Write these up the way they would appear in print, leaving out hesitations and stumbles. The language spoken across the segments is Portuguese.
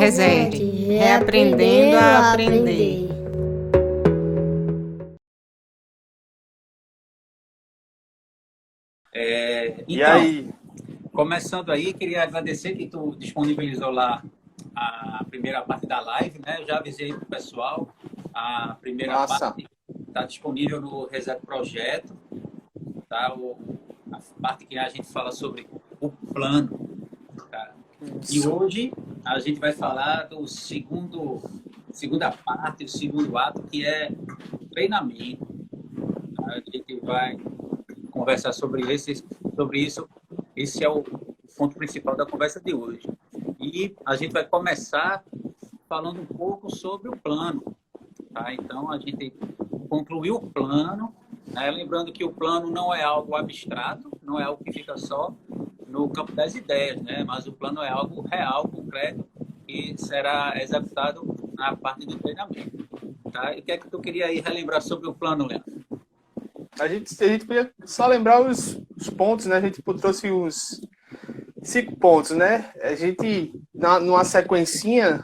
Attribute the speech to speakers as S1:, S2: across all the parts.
S1: Reset. Reaprendendo a aprender.
S2: E
S3: Então,
S2: aí?
S3: começando aí, queria agradecer que tu disponibilizou lá a primeira parte da live, né? Eu já avisei para o pessoal, a primeira
S2: Massa.
S3: parte está disponível no Reset Projeto, tá? A parte que a gente fala sobre o plano, tá? E
S2: Isso.
S3: hoje a gente vai falar do segunda parte, o segundo ato, que é treinamento. Tá? A gente vai conversar sobre isso. Esse é o ponto principal da conversa de hoje. E a gente vai começar falando um pouco sobre o plano. Tá? Então, a gente concluiu o plano, né? Lembrando que o plano não é algo abstrato, não é algo que fica só no campo das ideias, né? Mas o plano é algo real, concreto, que será executado na parte do treinamento. Tá? E o que é que tu queria aí relembrar sobre o plano, Leandro?
S2: A gente podia só lembrar os pontos, né? A gente trouxe os 5 pontos, né? A gente, numa sequencinha,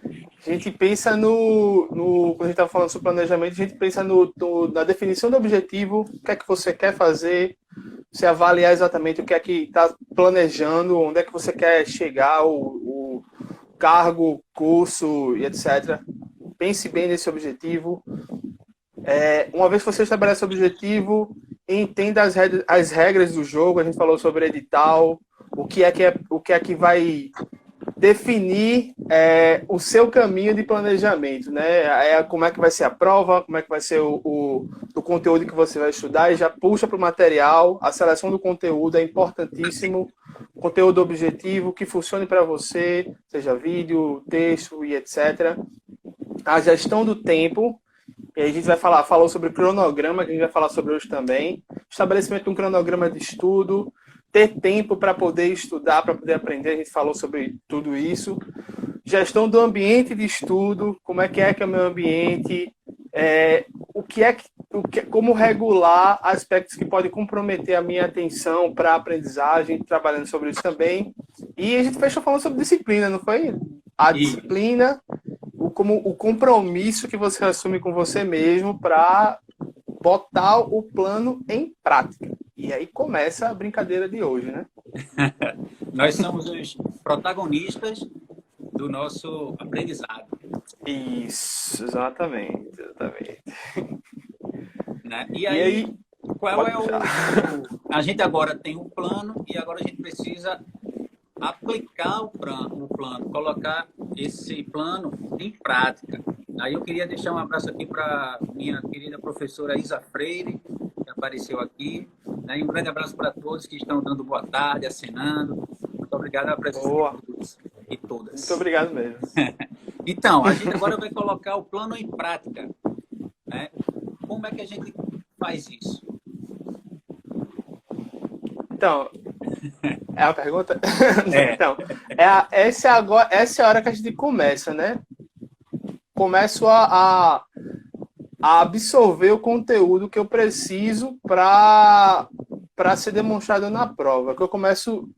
S2: a gente pensa quando a gente está falando sobre planejamento, a gente pensa na definição do objetivo, o que é que você quer fazer, você avaliar exatamente o que é que está planejando, onde é que você quer chegar, o cargo, curso e etc. Pense bem nesse objetivo. Uma vez que você estabelece o objetivo, entenda as regras do jogo. A gente falou sobre edital, o que é que vai definir o seu caminho de planejamento, né? Como é que vai ser a prova, como é que vai ser o conteúdo que você vai estudar, e já puxa para o material. A seleção do conteúdo é importantíssimo. Conteúdo objetivo, que funcione para você, seja vídeo, texto e etc. A gestão do tempo, e aí a gente falou sobre cronograma, que a gente vai falar sobre hoje também. Estabelecimento de um cronograma de estudo, ter tempo para poder estudar, para poder aprender, a gente falou sobre tudo isso. Gestão do ambiente de estudo, como é que é o meu ambiente, como regular aspectos que podem comprometer a minha atenção para a aprendizagem, trabalhando sobre isso também. E a gente fechou falando sobre disciplina, não foi? A disciplina, como o compromisso que você assume com você mesmo para botar o plano em prática. E aí começa a brincadeira de hoje, né?
S3: Nós somos os protagonistas do nosso aprendizado.
S2: Isso, exatamente.
S3: Né? E aí, qual é A gente agora tem um plano e agora a gente precisa aplicar o plano, colocar esse plano em prática. Aí eu queria deixar um abraço aqui para minha querida professora Isa Freire, que apareceu aqui. Né? E um grande abraço para todos que estão dando boa tarde, assinando. Muito obrigado pela presença de todos e todas.
S2: Muito obrigado mesmo.
S3: Então, a gente agora vai colocar o plano em prática. Né? Como é que a gente faz isso?
S2: Então, é a pergunta? Então, essa é a hora que a gente começa, né? Começo a absorver o conteúdo que eu preciso para ser demonstrado na prova. Que eu começo,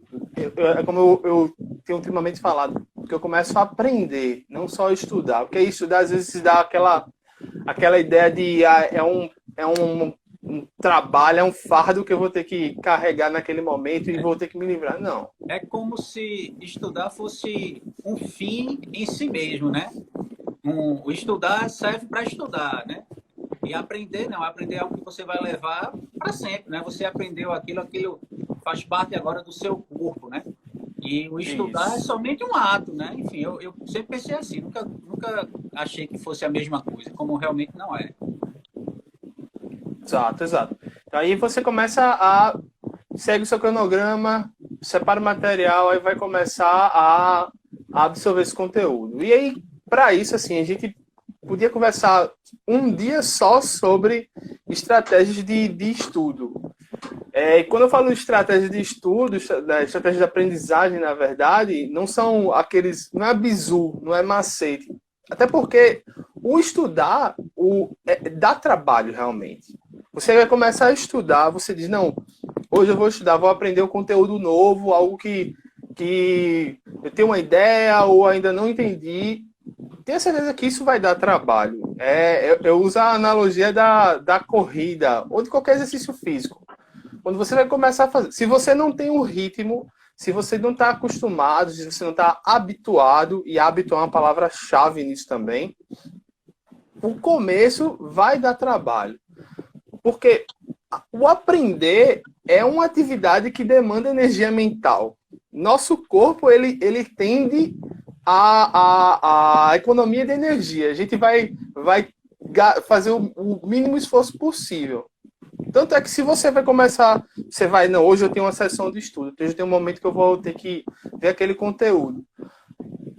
S2: como eu tenho ultimamente falado, que eu começo a aprender, não só estudar. Porque estudar às vezes se dá aquela ideia de é um trabalho, é um fardo que eu vou ter que carregar naquele momento e vou ter que me livrar. Não.
S3: É como se estudar fosse um fim em si mesmo, né? O estudar serve para estudar, né? E aprender, não. Aprender é algo que você vai levar para sempre, né? Você aprendeu aquilo faz parte agora do seu corpo, né? E o estudar é somente um ato, né? Enfim, eu sempre pensei assim, nunca achei que fosse a mesma coisa, como realmente não é.
S2: Exato. Então, aí você segue o seu cronograma, separa o material, aí vai começar a absorver esse conteúdo. E aí, para isso, assim, a gente podia conversar um dia só sobre estratégias de estudo. E quando eu falo de estratégia de estudo, estratégia de aprendizagem, na verdade, não são aqueles, não é bizu, não é macete. Até porque o estudar dá trabalho, realmente. Você vai começar a estudar, você diz, não, hoje eu vou estudar, vou aprender um conteúdo novo, algo que que eu tenho uma ideia ou ainda não entendi, tenha certeza que isso vai dar trabalho. Eu uso a analogia da corrida ou de qualquer exercício físico. Quando você vai começar a fazer, se você não tem um ritmo, se você não está acostumado, se você não está habituado, e hábito é uma palavra-chave nisso também, o começo vai dar trabalho. Porque o aprender é uma atividade que demanda energia mental. Nosso corpo, ele tende a economia de energia. A gente vai fazer o mínimo esforço possível. Tanto é que se você vai começar, você vai, não, hoje eu tenho uma sessão de estudo, hoje eu tenho um momento que eu vou ter que ver aquele conteúdo.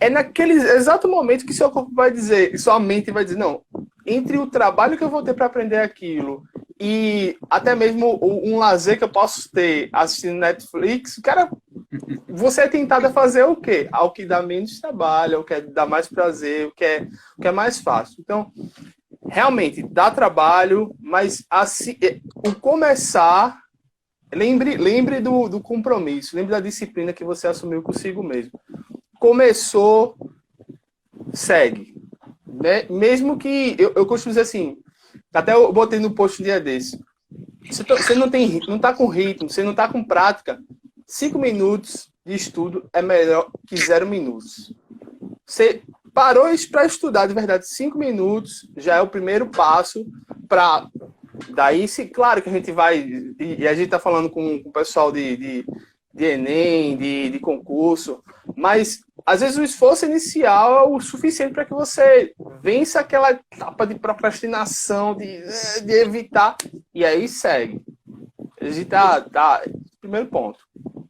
S2: É naquele exato momento que seu corpo vai dizer, sua mente vai dizer, não, entre o trabalho que eu vou ter para aprender aquilo e até mesmo um lazer que eu posso ter assistindo Netflix, cara, você é tentado a fazer o quê? Ao que dá menos trabalho, ao que dá mais prazer, o que é mais fácil. Então, realmente, dá trabalho, mas assim, o começar, lembre do compromisso, lembre da disciplina que você assumiu consigo mesmo. Começou, segue. Né? Mesmo que, eu costumo dizer assim, até eu botei no post um dia desse, você não está com ritmo, você não está com prática, 5 minutos de estudo é melhor que 0 minutos. Você parou para estudar de verdade 5 minutos, já é o primeiro passo para... Daí, claro que a gente vai... E a gente está falando com o pessoal de Enem, de concurso, mas às vezes o esforço inicial é o suficiente para que você vença aquela etapa de procrastinação, de evitar, e aí segue. A gente tá primeiro ponto.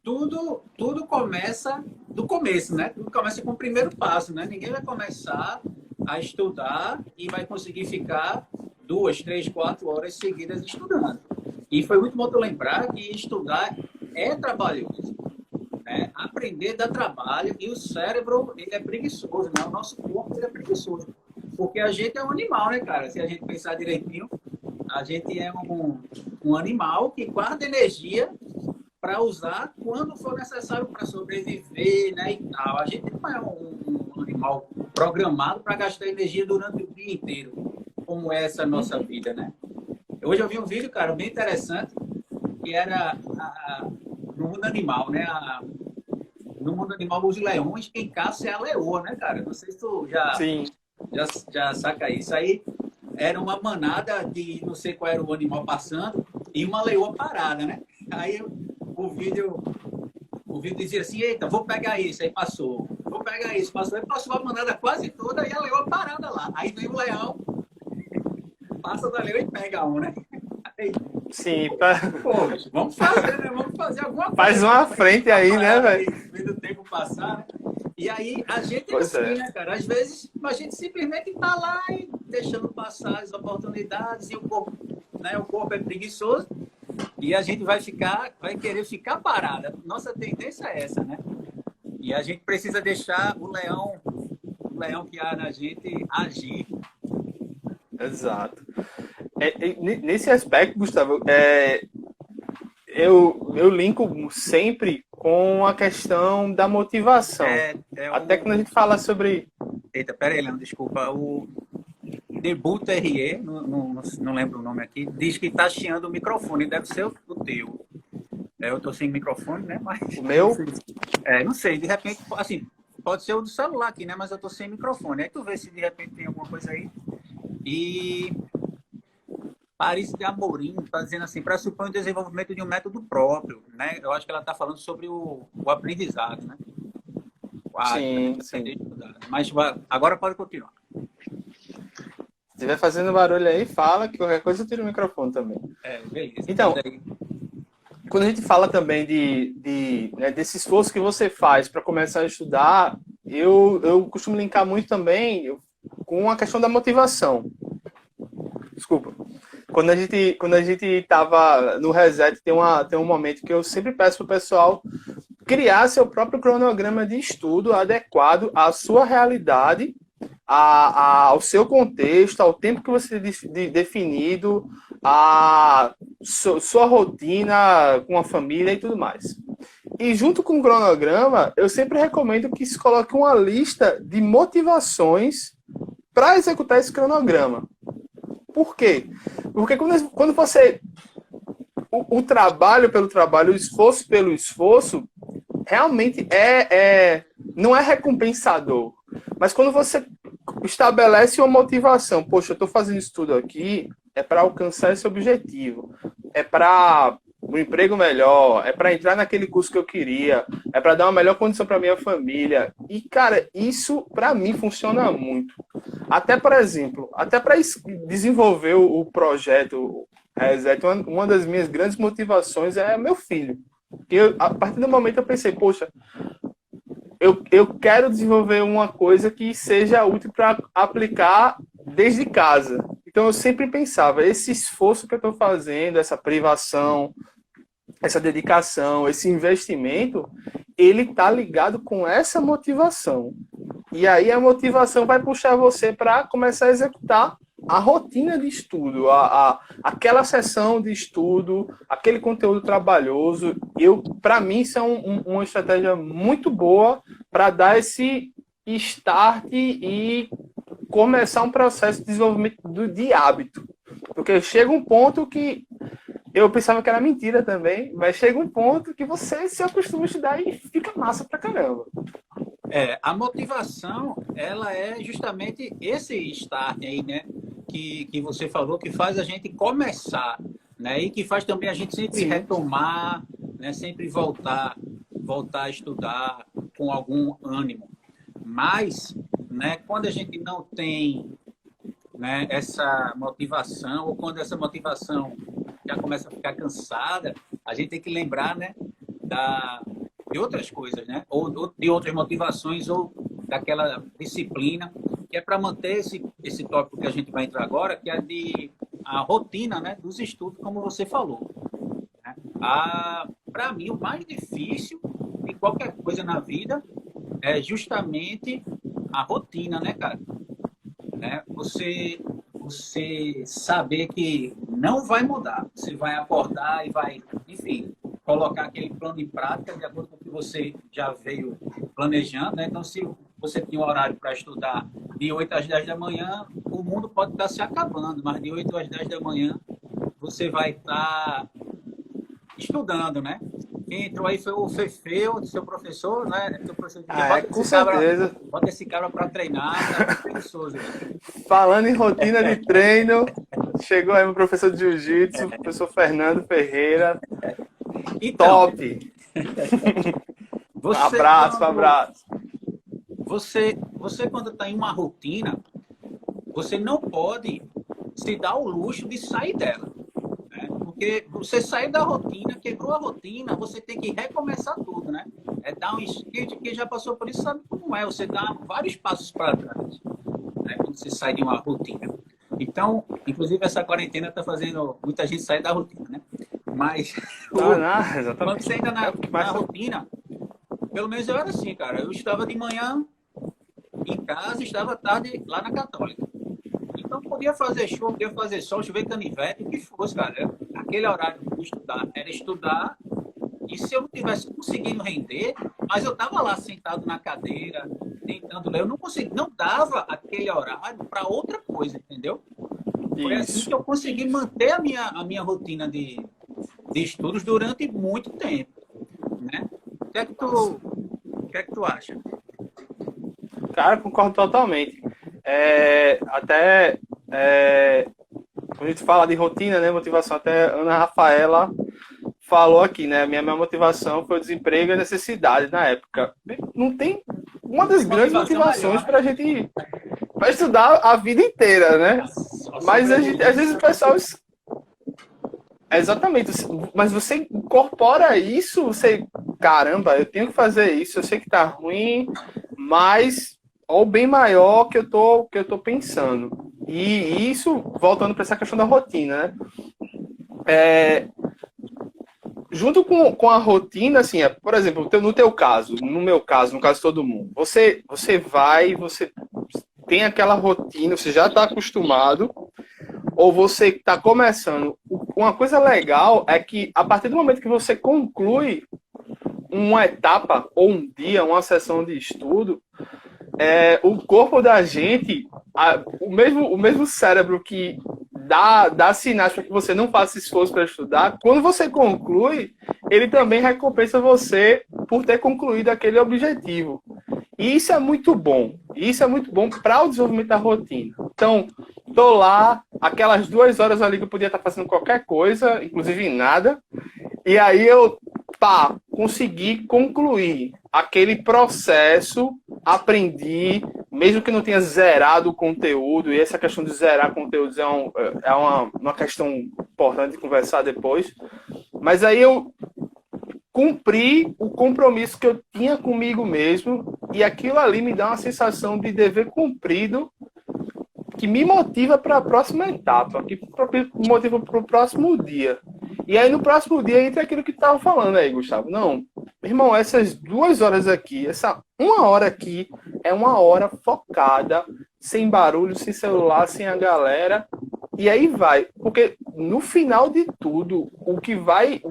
S3: Tudo começa do começo, né? Tudo começa com o primeiro passo, né? Ninguém vai começar a estudar e vai conseguir ficar 2, 3, 4 horas seguidas estudando. E foi muito bom tu lembrar que estudar é trabalhoso, né? Aprender dá trabalho e o cérebro, ele é preguiçoso, né? O nosso corpo, ele é preguiçoso. Porque a gente é um animal, né, cara? Se a gente pensar direitinho, a gente é um animal que guarda energia para usar quando for necessário para sobreviver, né, e tal. A gente não é um animal programado para gastar energia durante o dia inteiro, como é essa nossa vida, né? Hoje eu vi um vídeo, cara, bem interessante, que era no mundo animal, né? No mundo animal, os leões, quem caça é a leoa, né, cara? Não sei se tu já saca isso. Aí era uma manada de não sei qual era o animal passando e uma leoa parada, né? Aí o vídeo dizia assim, eita, vou pegar isso. Aí passou. Vou pegar isso. Passou. Aí passou a manada quase toda e a leoa parada lá. Aí vem o leão, passa da leoa e pega um, né? Aí,
S2: sim,
S3: pô, vamos fazer, né? Vamos fazer alguma coisa.
S2: Faz uma frente aí, né, velho?
S3: Vendo o tempo passar, né? E aí a gente é
S2: Pois
S3: assim,
S2: é.
S3: né, cara? Às vezes a gente simplesmente tá lá e deixando passar as oportunidades e o corpo, né? O corpo é preguiçoso e a gente vai querer ficar parada. Nossa tendência é essa, né? E a gente precisa deixar o leão que há na gente agir.
S2: Exato. Nesse aspecto, Gustavo, eu linko sempre com a questão da motivação. Até quando a gente fala sobre...
S3: Eita, pera aí, Leão, desculpa. O Debut RE, não lembro o nome aqui, diz que tá chiando o microfone. Deve ser o teu. Eu tô sem microfone, né? Mas...
S2: O meu?
S3: Não sei. De repente, assim, pode ser o do celular aqui, né? Mas eu tô sem microfone. Aí tu vê se de repente tem alguma coisa aí. E... Paris de Amorim está dizendo assim, pressupõe o desenvolvimento de um método próprio, né? Eu acho que ela está falando sobre o aprendizado, né?
S2: Sim.
S3: Mas agora pode continuar.
S2: Se estiver fazendo barulho aí, fala que qualquer coisa eu tiro o microfone também.
S3: Beleza.
S2: Então, quando a gente fala também né, desse esforço que você faz para começar a estudar, eu costumo linkar muito também com a questão da motivação. Desculpa. Quando a gente estava no Reset, tem um momento que eu sempre peço para o pessoal criar seu próprio cronograma de estudo adequado à sua realidade, ao seu contexto, ao tempo que você definido, a sua rotina com a família e tudo mais. E junto com o cronograma, eu sempre recomendo que se coloque uma lista de motivações para executar esse cronograma. Por quê? Porque quando você... O trabalho pelo trabalho, o esforço pelo esforço, realmente não é recompensador. Mas quando você estabelece uma motivação, poxa, eu estou fazendo isso tudo aqui, é para alcançar esse objetivo, é para um emprego melhor, é para entrar naquele curso que eu queria, é para dar uma melhor condição para minha família. E, cara, isso para mim funciona muito. Até, por exemplo, até para desenvolver o projeto Reset, uma das minhas grandes motivações é meu filho. A partir do momento eu pensei, poxa, eu quero desenvolver uma coisa que seja útil para aplicar desde casa. Então eu sempre pensava, esse esforço que eu estou fazendo, essa privação, essa dedicação, esse investimento, ele está ligado com essa motivação. E aí a motivação vai puxar você para começar a executar a rotina de estudo, aquela sessão de estudo, aquele conteúdo trabalhoso. Para mim, isso é uma estratégia muito boa para dar esse start e começar um processo de desenvolvimento de hábito. Porque chega um ponto que eu pensava que era mentira também, mas chega um ponto que você se acostuma a estudar e fica massa pra caramba.
S3: A motivação, ela é justamente esse start aí, né? Que você falou, que faz a gente começar, né? E que faz também a gente sempre retomar, né? Sempre voltar a estudar com algum ânimo. Mas, né? Quando a gente não tem, né? Essa motivação, ou quando essa motivação já começa a ficar cansada, a gente tem que lembrar, né? De outras coisas, né? Ou de outras motivações, ou daquela disciplina, que é para manter esse tópico que a gente vai entrar agora, que é a rotina, né, dos estudos, como você falou. Né? Para mim, o mais difícil de qualquer coisa na vida é justamente a rotina, né, cara? Né? Você saber que não vai mudar. Você vai acordar e vai, enfim, colocar aquele plano em prática de acordo com o que você já veio planejando, né? Então, se você tinha um horário para estudar de 8 às 10 da manhã, o mundo pode estar se acabando, mas de 8 às 10 da manhã você vai estar estudando, né? Quem entrou aí foi o Fefeu, seu professor, né? Seu professor de
S2: com certeza.
S3: Bota esse cabra para treinar, tá preguiçoso.
S2: Falando em rotina de treino, chegou aí meu professor de jiu-jitsu, professor Fernando Ferreira.
S3: Então,
S2: top!
S3: Você,
S2: abraço.
S3: Você quando está em uma rotina, você não pode se dar o luxo de sair dela. Né? Porque você sair da rotina, quebrou a rotina, você tem que recomeçar tudo, né? Dar quem já passou por isso sabe como é. Você dá vários passos para trás, né? Quando você sai de uma rotina. Então, inclusive essa quarentena está fazendo muita gente sair da rotina, né? Mas quando você ainda na rotina, pelo menos eu era assim, cara. Eu estava de manhã em casa, estava tarde lá na Católica. Então podia fazer chuva, podia fazer sol, chover canivete, o que fosse, cara. Aquele horário de estudar era estudar. E se eu não tivesse conseguindo render, mas eu estava lá sentado na cadeira, tentando ler, eu não consegui, não dava aquele horário para outra coisa, entendeu? Foi assim que eu consegui manter a minha rotina de estudos durante muito tempo, né? O que é que tu acha?
S2: Cara, concordo totalmente. Quando a gente fala de rotina, né, motivação, até a Ana Rafaela falou aqui, né? Minha motivação foi o desemprego e a necessidade na época. Não tem uma das grandes motivações para a gente estudar a vida inteira, né? Mas às vezes o pessoal... Exatamente. Mas você incorpora isso, você... Caramba, eu tenho que fazer isso, eu sei que tá ruim, mas ou bem maior que eu tô pensando. E isso, voltando para essa questão da rotina, né? Junto com a rotina, assim, por exemplo, no teu caso, no meu caso, no caso de todo mundo, você tem aquela rotina, você já está acostumado, ou você está começando. Uma coisa legal é que, a partir do momento que você conclui uma etapa, ou um dia, uma sessão de estudo, o corpo da gente, o mesmo cérebro que dá sinais para que você não faça esforço para estudar, quando você conclui, ele também recompensa você por ter concluído aquele objetivo. E isso é muito bom. Isso é muito bom para o desenvolvimento da rotina. Então, tô lá, aquelas 2 horas ali que eu podia estar fazendo qualquer coisa, inclusive nada, e aí eu consegui concluir aquele processo, aprendi, mesmo que não tenha zerado o conteúdo, e essa questão de zerar conteúdos é uma questão importante de conversar depois, mas aí eu cumpri o compromisso que eu tinha comigo mesmo, e aquilo ali me dá uma sensação de dever cumprido, que me motiva para a próxima etapa, que me motiva para o próximo dia. E aí no próximo dia entra aquilo que tu estava falando aí, Gustavo. Não, irmão, essas 2 horas aqui, essa 1 hora aqui, é 1 hora focada, sem barulho, sem celular, sem a galera. E aí vai. Porque no final de tudo, o que vai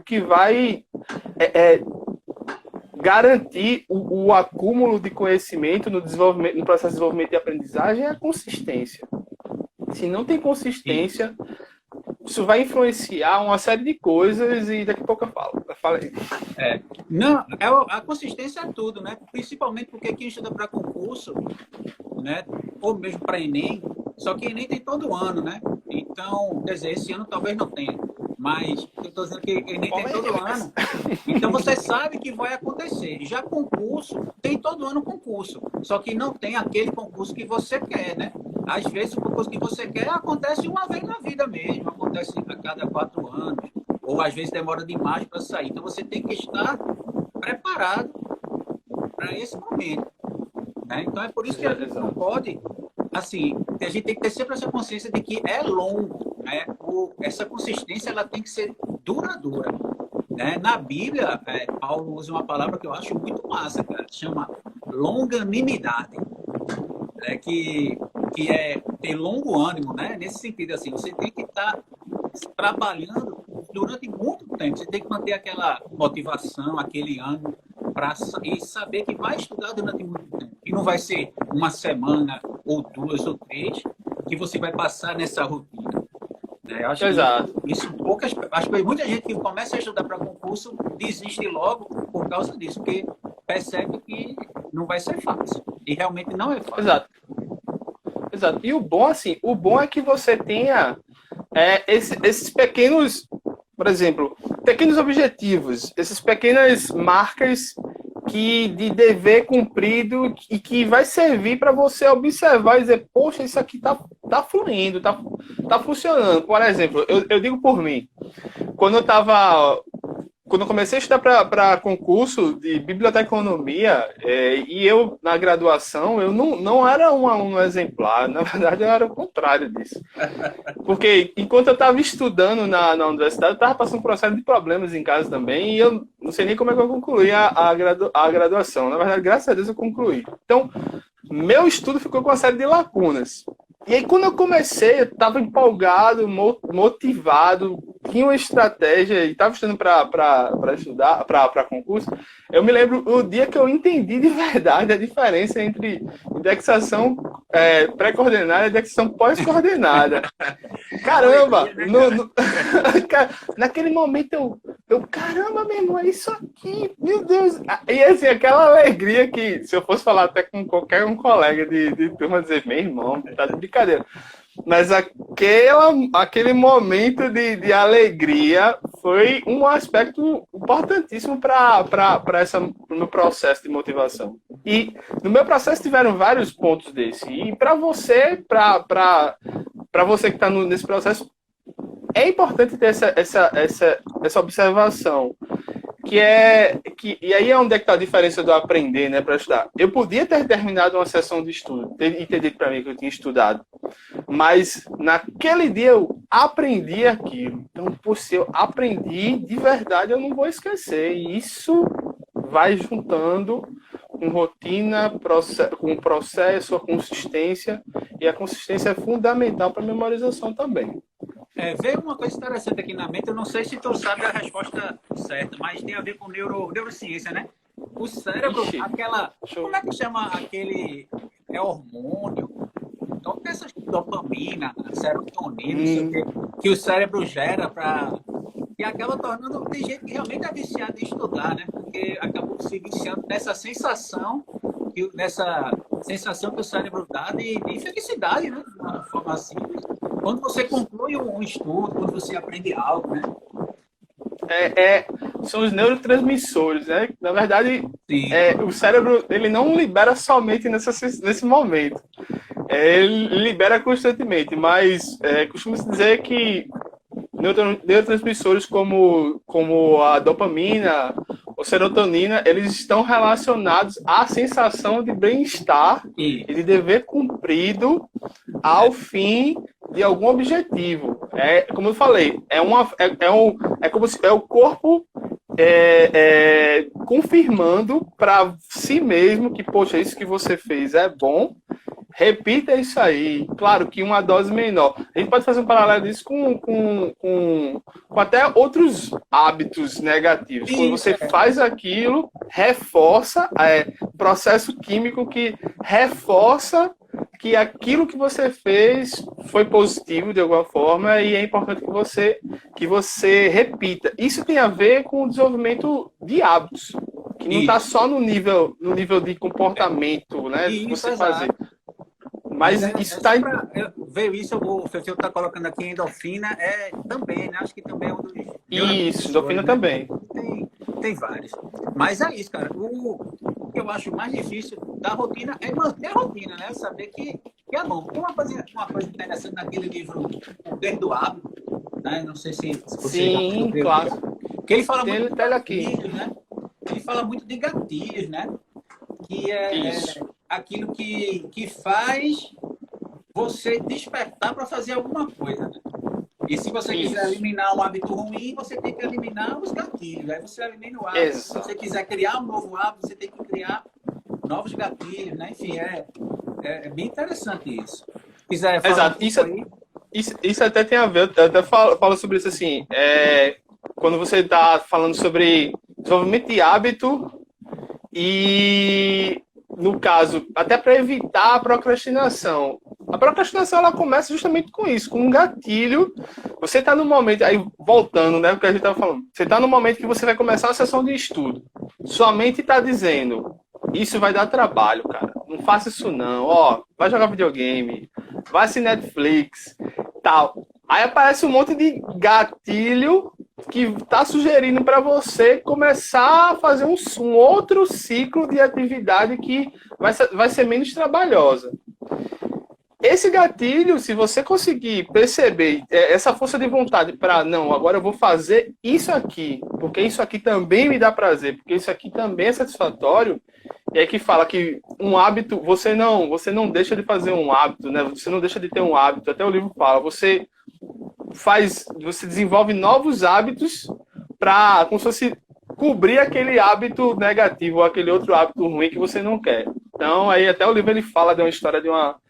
S2: garantir o acúmulo de conhecimento no desenvolvimento, no processo de desenvolvimento e aprendizagem é a consistência. Se não tem consistência, isso vai influenciar uma série de coisas e daqui a pouco eu falo. Fala aí.
S3: Não, a consistência é tudo, né? Principalmente porque quem estuda para concurso, né? Ou mesmo para Enem, só que Enem tem todo ano, né? Então, quer dizer, esse ano talvez não tenha, mas eu estou dizendo que Enem tem todo ano. Então você sabe que vai acontecer. Já concurso, tem todo ano concurso, só que não tem aquele concurso que você quer, né? Às vezes o concurso que você quer acontece uma vez na vida mesmo, acontece a cada 4 anos, ou às vezes demora demais para sair. Então você tem que estar preparado para esse momento, né? Então é por isso que a gente não pode, assim, a gente tem que ter sempre essa consciência de que é longo, né? Essa consistência ela tem que ser duradoura, né? Na Bíblia, Paulo usa uma palavra que eu acho muito massa, cara, chama longanimidade, né? Que é ter longo ânimo, né? Nesse sentido, assim, você tem que estar trabalhando durante muito tempo, você tem que manter aquela motivação, aquele ânimo e saber que vai estudar durante muito tempo. E não vai ser uma semana, ou 2, ou 3, que você vai passar nessa rotina. Né? Eu acho
S2: Exato.
S3: Que isso acho que muita gente que começa a estudar para concurso desiste logo por causa disso, porque percebe que não vai ser fácil. E realmente não é fácil.
S2: Exato. E o bom é que você tenha esses pequenos, por exemplo, pequenos objetivos, essas pequenas marcas de dever cumprido e que vai servir para você observar e dizer, poxa, isso aqui tá fluindo, tá funcionando. Por exemplo, eu digo por mim, quando eu comecei a estudar para concurso de biblioteconomia, e eu, na graduação, eu não era um aluno exemplar. Na verdade, eu era o contrário disso. Porque enquanto eu estava estudando na universidade, eu estava passando um processo de problemas em casa também, e eu não sei nem como é que eu concluí a graduação. Na verdade, graças a Deus, eu concluí. Então, meu estudo ficou com uma série de lacunas. E aí, quando eu comecei, eu estava empolgado, motivado, tinha uma estratégia e estava estudando para estudar, para concurso. Eu me lembro o dia que eu entendi de verdade a diferença entre indexação pré-coordenada e indexação pós-coordenada. Caramba! Naquele momento caramba, meu irmão, é isso aqui, meu Deus! E assim, aquela alegria que, se eu fosse falar até com qualquer colega de turma, dizer, meu irmão, tá de brincadeira. Mas aquele momento de alegria foi um aspecto importantíssimo para no processo de motivação. E no meu processo tiveram vários pontos desse. E para você que está nesse processo, é importante ter essa observação. E aí é onde é que está a diferença do aprender, né, para estudar. Eu podia ter terminado uma sessão de estudo e ter dito para mim que eu tinha estudado, mas naquele dia eu aprendi aquilo. Então, se eu aprendi de verdade, eu não vou esquecer. E isso vai juntando com rotina, com processo, a consistência, e a consistência é fundamental para a memorização também.
S3: veio uma coisa interessante aqui na mente, eu não sei se tu sabe a resposta certa, mas tem a ver com neurociência, né? O cérebro,
S2: Ixi,
S3: como é que chama aquele hormônio? Então, essas dopamina, serotonina, não sei o quê, que o cérebro gera para... E acaba tornando... Tem gente que realmente é viciada em estudar, né? Porque acabou se viciando nessa sensação que o cérebro dá de felicidade, né? De uma forma simples. Quando você conclui um estudo, quando você aprende algo, né?
S2: São os neurotransmissores, né? Na verdade,
S3: Sim.
S2: o cérebro ele não libera somente nesse momento. Ele libera constantemente, mas costuma-se dizer que neurotransmissores como a dopamina ou serotonina, eles estão relacionados à sensação de bem-estar e de dever cumprido ao fim de algum objetivo. Como eu falei, como se é o corpo confirmando para si mesmo que, poxa, isso que você fez é bom. Repita isso aí. Claro que uma dose menor. A gente pode fazer um paralelo disso com até outros hábitos negativos. Quando você faz aquilo, reforça processo químico que reforça que aquilo que você fez foi positivo de alguma forma e é importante que você repita. Isso tem a ver com o desenvolvimento de hábitos, que não está só no nível de comportamento, né? De você fazer. Mas isso está...
S3: Veio isso, o Fefeu está colocando aqui endorfina, também, né? Acho que também é um dos...
S2: Isso, endorfina, né? Também.
S3: Tem vários. Mas é isso, cara. O que eu acho mais difícil da rotina é manter a rotina, né? Saber que é bom. Tem uma coisa interessante naquele livro, O Poder do Hábito, né? Não sei se você
S2: Sim,
S3: já
S2: claro.
S3: Que ele fala muito de
S2: gatilhos,
S3: né? Ele fala muito de gatilhos, né? Que é aquilo que faz você despertar para fazer alguma coisa, né? E se você quiser eliminar um hábito ruim, você tem que eliminar os gatilhos. Aí você elimina o hábito. Se você quiser criar um novo hábito, você tem que criar novos gatilhos, né? Enfim, é bem interessante isso. Se quiser falar
S2: isso até tem a ver, eu até falo sobre isso assim, quando você está falando sobre desenvolvimento de hábito e, no caso, até para evitar a procrastinação. A procrastinação, ela começa justamente com isso, com um gatilho. Você está no momento, aí voltando, né, o que a gente estava falando, você está no momento que você vai começar a sessão de estudo. Sua mente está dizendo, isso vai dar trabalho, cara. Não faça isso não. Vai jogar videogame, vai assistir Netflix, tal. Aí aparece um monte de gatilho que está sugerindo para você começar a fazer um outro ciclo de atividade que vai ser menos trabalhosa. Esse gatilho, se você conseguir perceber essa força de vontade para, não, agora eu vou fazer isso aqui, porque isso aqui também me dá prazer, porque isso aqui também é satisfatório, e aí que fala que um hábito, você não deixa de fazer um hábito, né? Você não deixa de ter um hábito, até o livro fala, você desenvolve novos hábitos para, como se fosse cobrir aquele hábito negativo, ou aquele outro hábito ruim que você não quer. Então, aí até o livro ele fala de uma história de uma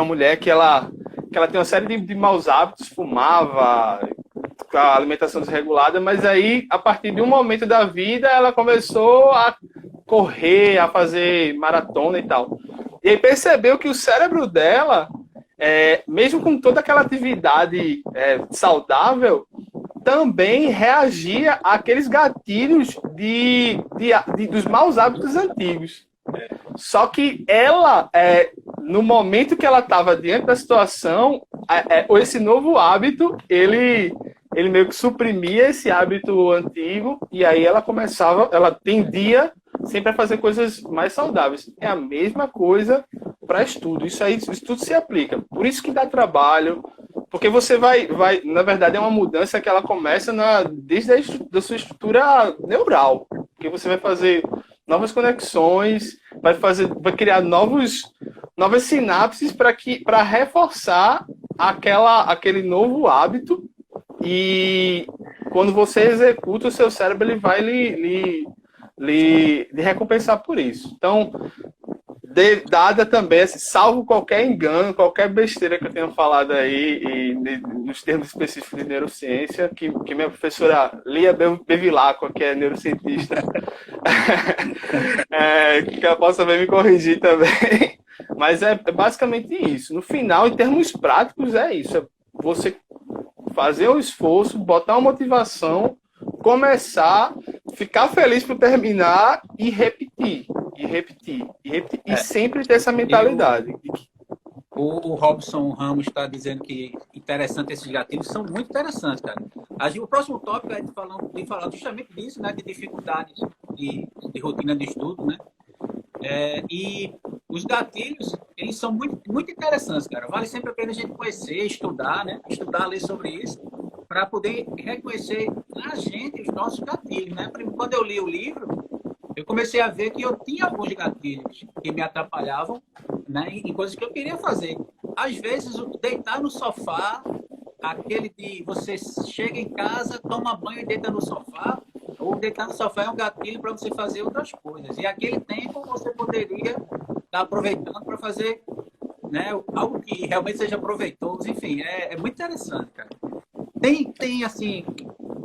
S2: mulher que ela tem uma série de maus hábitos, fumava, com a alimentação desregulada, mas aí, a partir de um momento da vida, ela começou a correr, a fazer maratona e tal. E aí percebeu que o cérebro dela, mesmo com toda aquela atividade saudável, também reagia àqueles gatilhos dos maus hábitos antigos. Só que ela, no momento que ela estava diante da situação, esse novo hábito, ele meio que suprimia esse hábito antigo, e aí ela tendia sempre a fazer coisas mais saudáveis. É a mesma coisa para estudo. Isso tudo se aplica. Por isso que dá trabalho, porque você vai, na verdade, é uma mudança que ela começa desde a sua estrutura neural, porque você vai fazer novas conexões, vai criar novas sinapses para reforçar aquele novo hábito, e quando você executa, o seu cérebro ele vai lhe recompensar por isso. Então, Dada também, assim, salvo qualquer engano, qualquer besteira que eu tenha falado aí, nos termos específicos de neurociência, que minha professora Lia Bevilacqua, que é neurocientista, que ela possa também me corrigir também. Mas é basicamente isso. No final, em termos práticos, é isso. É você fazer o esforço, botar uma motivação, começar, ficar feliz por terminar e repetir. E repetir. E repetir. E sempre ter essa mentalidade.
S3: O Robson Ramos está dizendo que interessante esses gatilhos, são muito interessantes, cara. O próximo tópico é de falar justamente disso, né? De dificuldades de rotina de estudo, né? E os gatilhos, eles são muito, muito interessantes, cara. Vale sempre a pena a gente conhecer, estudar, né? Estudar, ler sobre isso, para poder reconhecer a gente os nossos gatilhos, né? Quando eu li o livro, eu comecei a ver que eu tinha alguns gatilhos que me atrapalhavam, né? Em coisas que eu queria fazer. Às vezes, deitar no sofá, aquele de você chega em casa, toma banho e deita no sofá, ou deitar no sofá é um gatilho para você fazer outras coisas. E aquele tempo você poderia estar aproveitando para fazer, né, algo que realmente seja proveitoso. Enfim, é muito interessante, cara. Tem assim,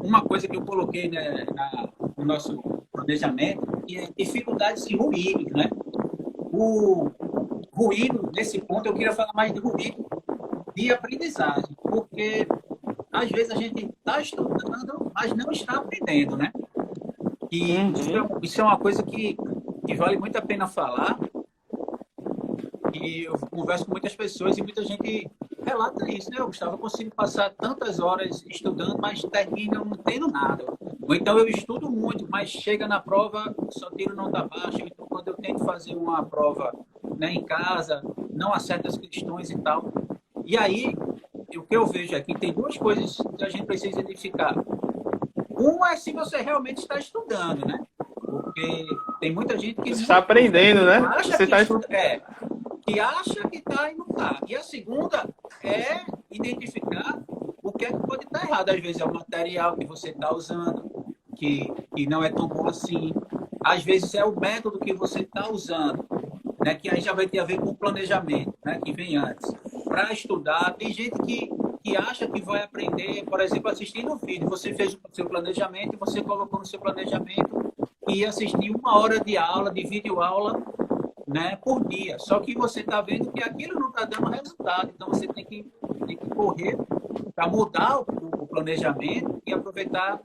S3: uma coisa que eu coloquei, né, no nosso planejamento, que é dificuldades e ruídos, né? O ruído, nesse ponto, eu queria falar mais de ruído de aprendizagem, porque às vezes a gente está estudando, mas não está aprendendo, né? E isso é uma coisa que vale muito a pena falar. E eu converso com muitas pessoas e muita gente relata isso, né? Gustavo, eu consigo passar tantas horas estudando, mas termino não tendo nada. Ou então eu estudo muito, mas chega na prova, só tiro nota baixa. Então, quando eu tento fazer uma prova, né, em casa, não acerto as questões e tal. E aí, o que eu vejo aqui, tem duas coisas que a gente precisa identificar. Uma é se você realmente está estudando, né? Porque tem muita gente que...
S2: Você está aprendendo, né?
S3: Acha
S2: Você
S3: que
S2: está...
S3: que acha que está e não está. E a segunda é identificar o que é que pode estar errado. Às vezes é o material que você está usando, que não é tão bom assim. Às vezes é o método que você está usando, né? Que aí já vai ter a ver com o planejamento, né? Que vem antes. Para estudar, tem gente que acha que vai aprender, por exemplo, assistindo um vídeo. Você fez o seu planejamento e você colocou no seu planejamento e ia assistir 1 hora de aula, de videoaula, né, por dia. Só que você está vendo que aquilo não está dando resultado. Então, você tem que correr para mudar o planejamento e aproveitar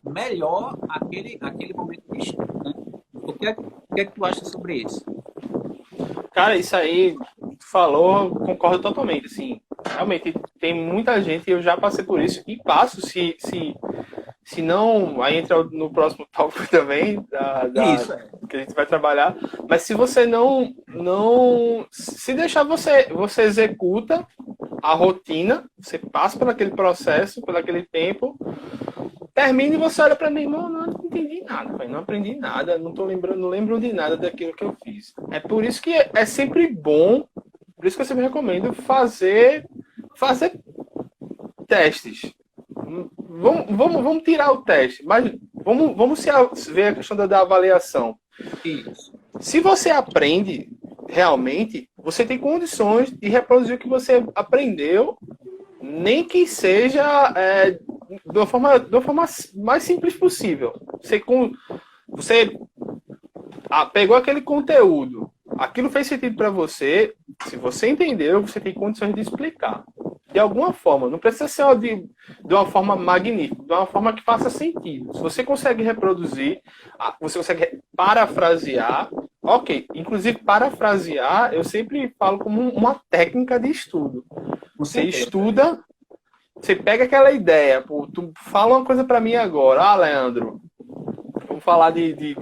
S3: melhor aquele momento de estudo, né? O que é que tu acha sobre isso?
S2: Cara, isso aí, tu falou, concordo totalmente, assim. Realmente, tem muita gente, eu já passei por isso, e passo, se não, aí entra no próximo tópico também, que a gente vai trabalhar, mas se você não se deixar, você executa a rotina, você passa por aquele processo, por aquele tempo, termina e você olha para mim, irmão, não entendi nada, pai, não aprendi nada, não lembro de nada daquilo que eu fiz. É por isso que é sempre bom, por isso que eu sempre recomendo fazer testes. Vamos tirar o teste, mas vamos ver a questão da avaliação.
S3: Isso.
S2: Se você aprende realmente, você tem condições de reproduzir o que você aprendeu, nem que seja de uma forma mais simples possível. Você pegou aquele conteúdo, aquilo fez sentido para você, se você entendeu, você tem condições de explicar. De alguma forma, não precisa ser de uma forma magnífica, de uma forma que faça sentido. Se você consegue reproduzir, você consegue parafrasear, ok. Inclusive, parafrasear, eu sempre falo como uma técnica de estudo. Você estuda, você pega aquela ideia, pô, tu fala uma coisa para mim agora, Leandro, vamos falar de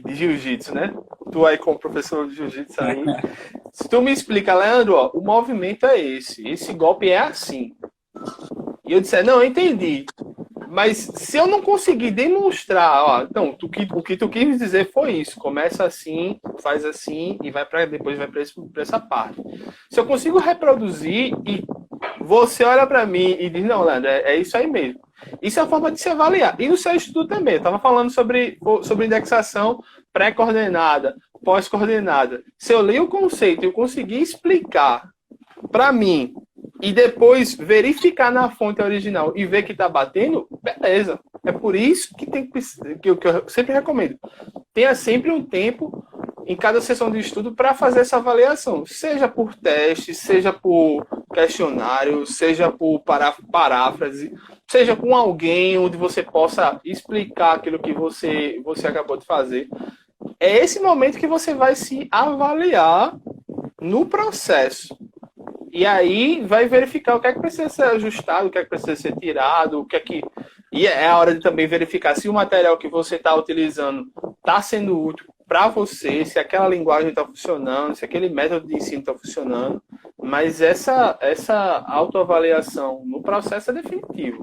S2: jiu-jitsu, né? Tu aí como professor de jiu-jitsu aí, se tu me explica, Leandro, ó, o movimento é esse golpe é assim. E eu disser, não, eu entendi. Mas se eu não conseguir demonstrar, ó, então, o que tu quis dizer foi isso. Começa assim, faz assim e depois vai para essa parte. Se eu consigo reproduzir e você olha para mim e diz, não, Leandro, é isso aí mesmo. Isso é a forma de se avaliar. E no seu estudo também. Eu estava falando sobre indexação pré-coordenada. pós-coordenada. Se eu leio o conceito e eu conseguir explicar para mim e depois verificar na fonte original e ver que está batendo, beleza. É por isso que que eu sempre recomendo. Tenha sempre um tempo em cada sessão de estudo para fazer essa avaliação, seja por teste, seja por questionário, seja por paráfrase, seja com alguém onde você possa explicar aquilo que você acabou de fazer. É esse momento que você vai se avaliar no processo. E aí vai verificar o que é que precisa ser ajustado, o que é que precisa ser tirado, o que é que... E é a hora de também verificar se o material que você está utilizando está sendo útil para você, se aquela linguagem está funcionando, se aquele método de ensino está funcionando. Mas essa autoavaliação no processo é definitivo.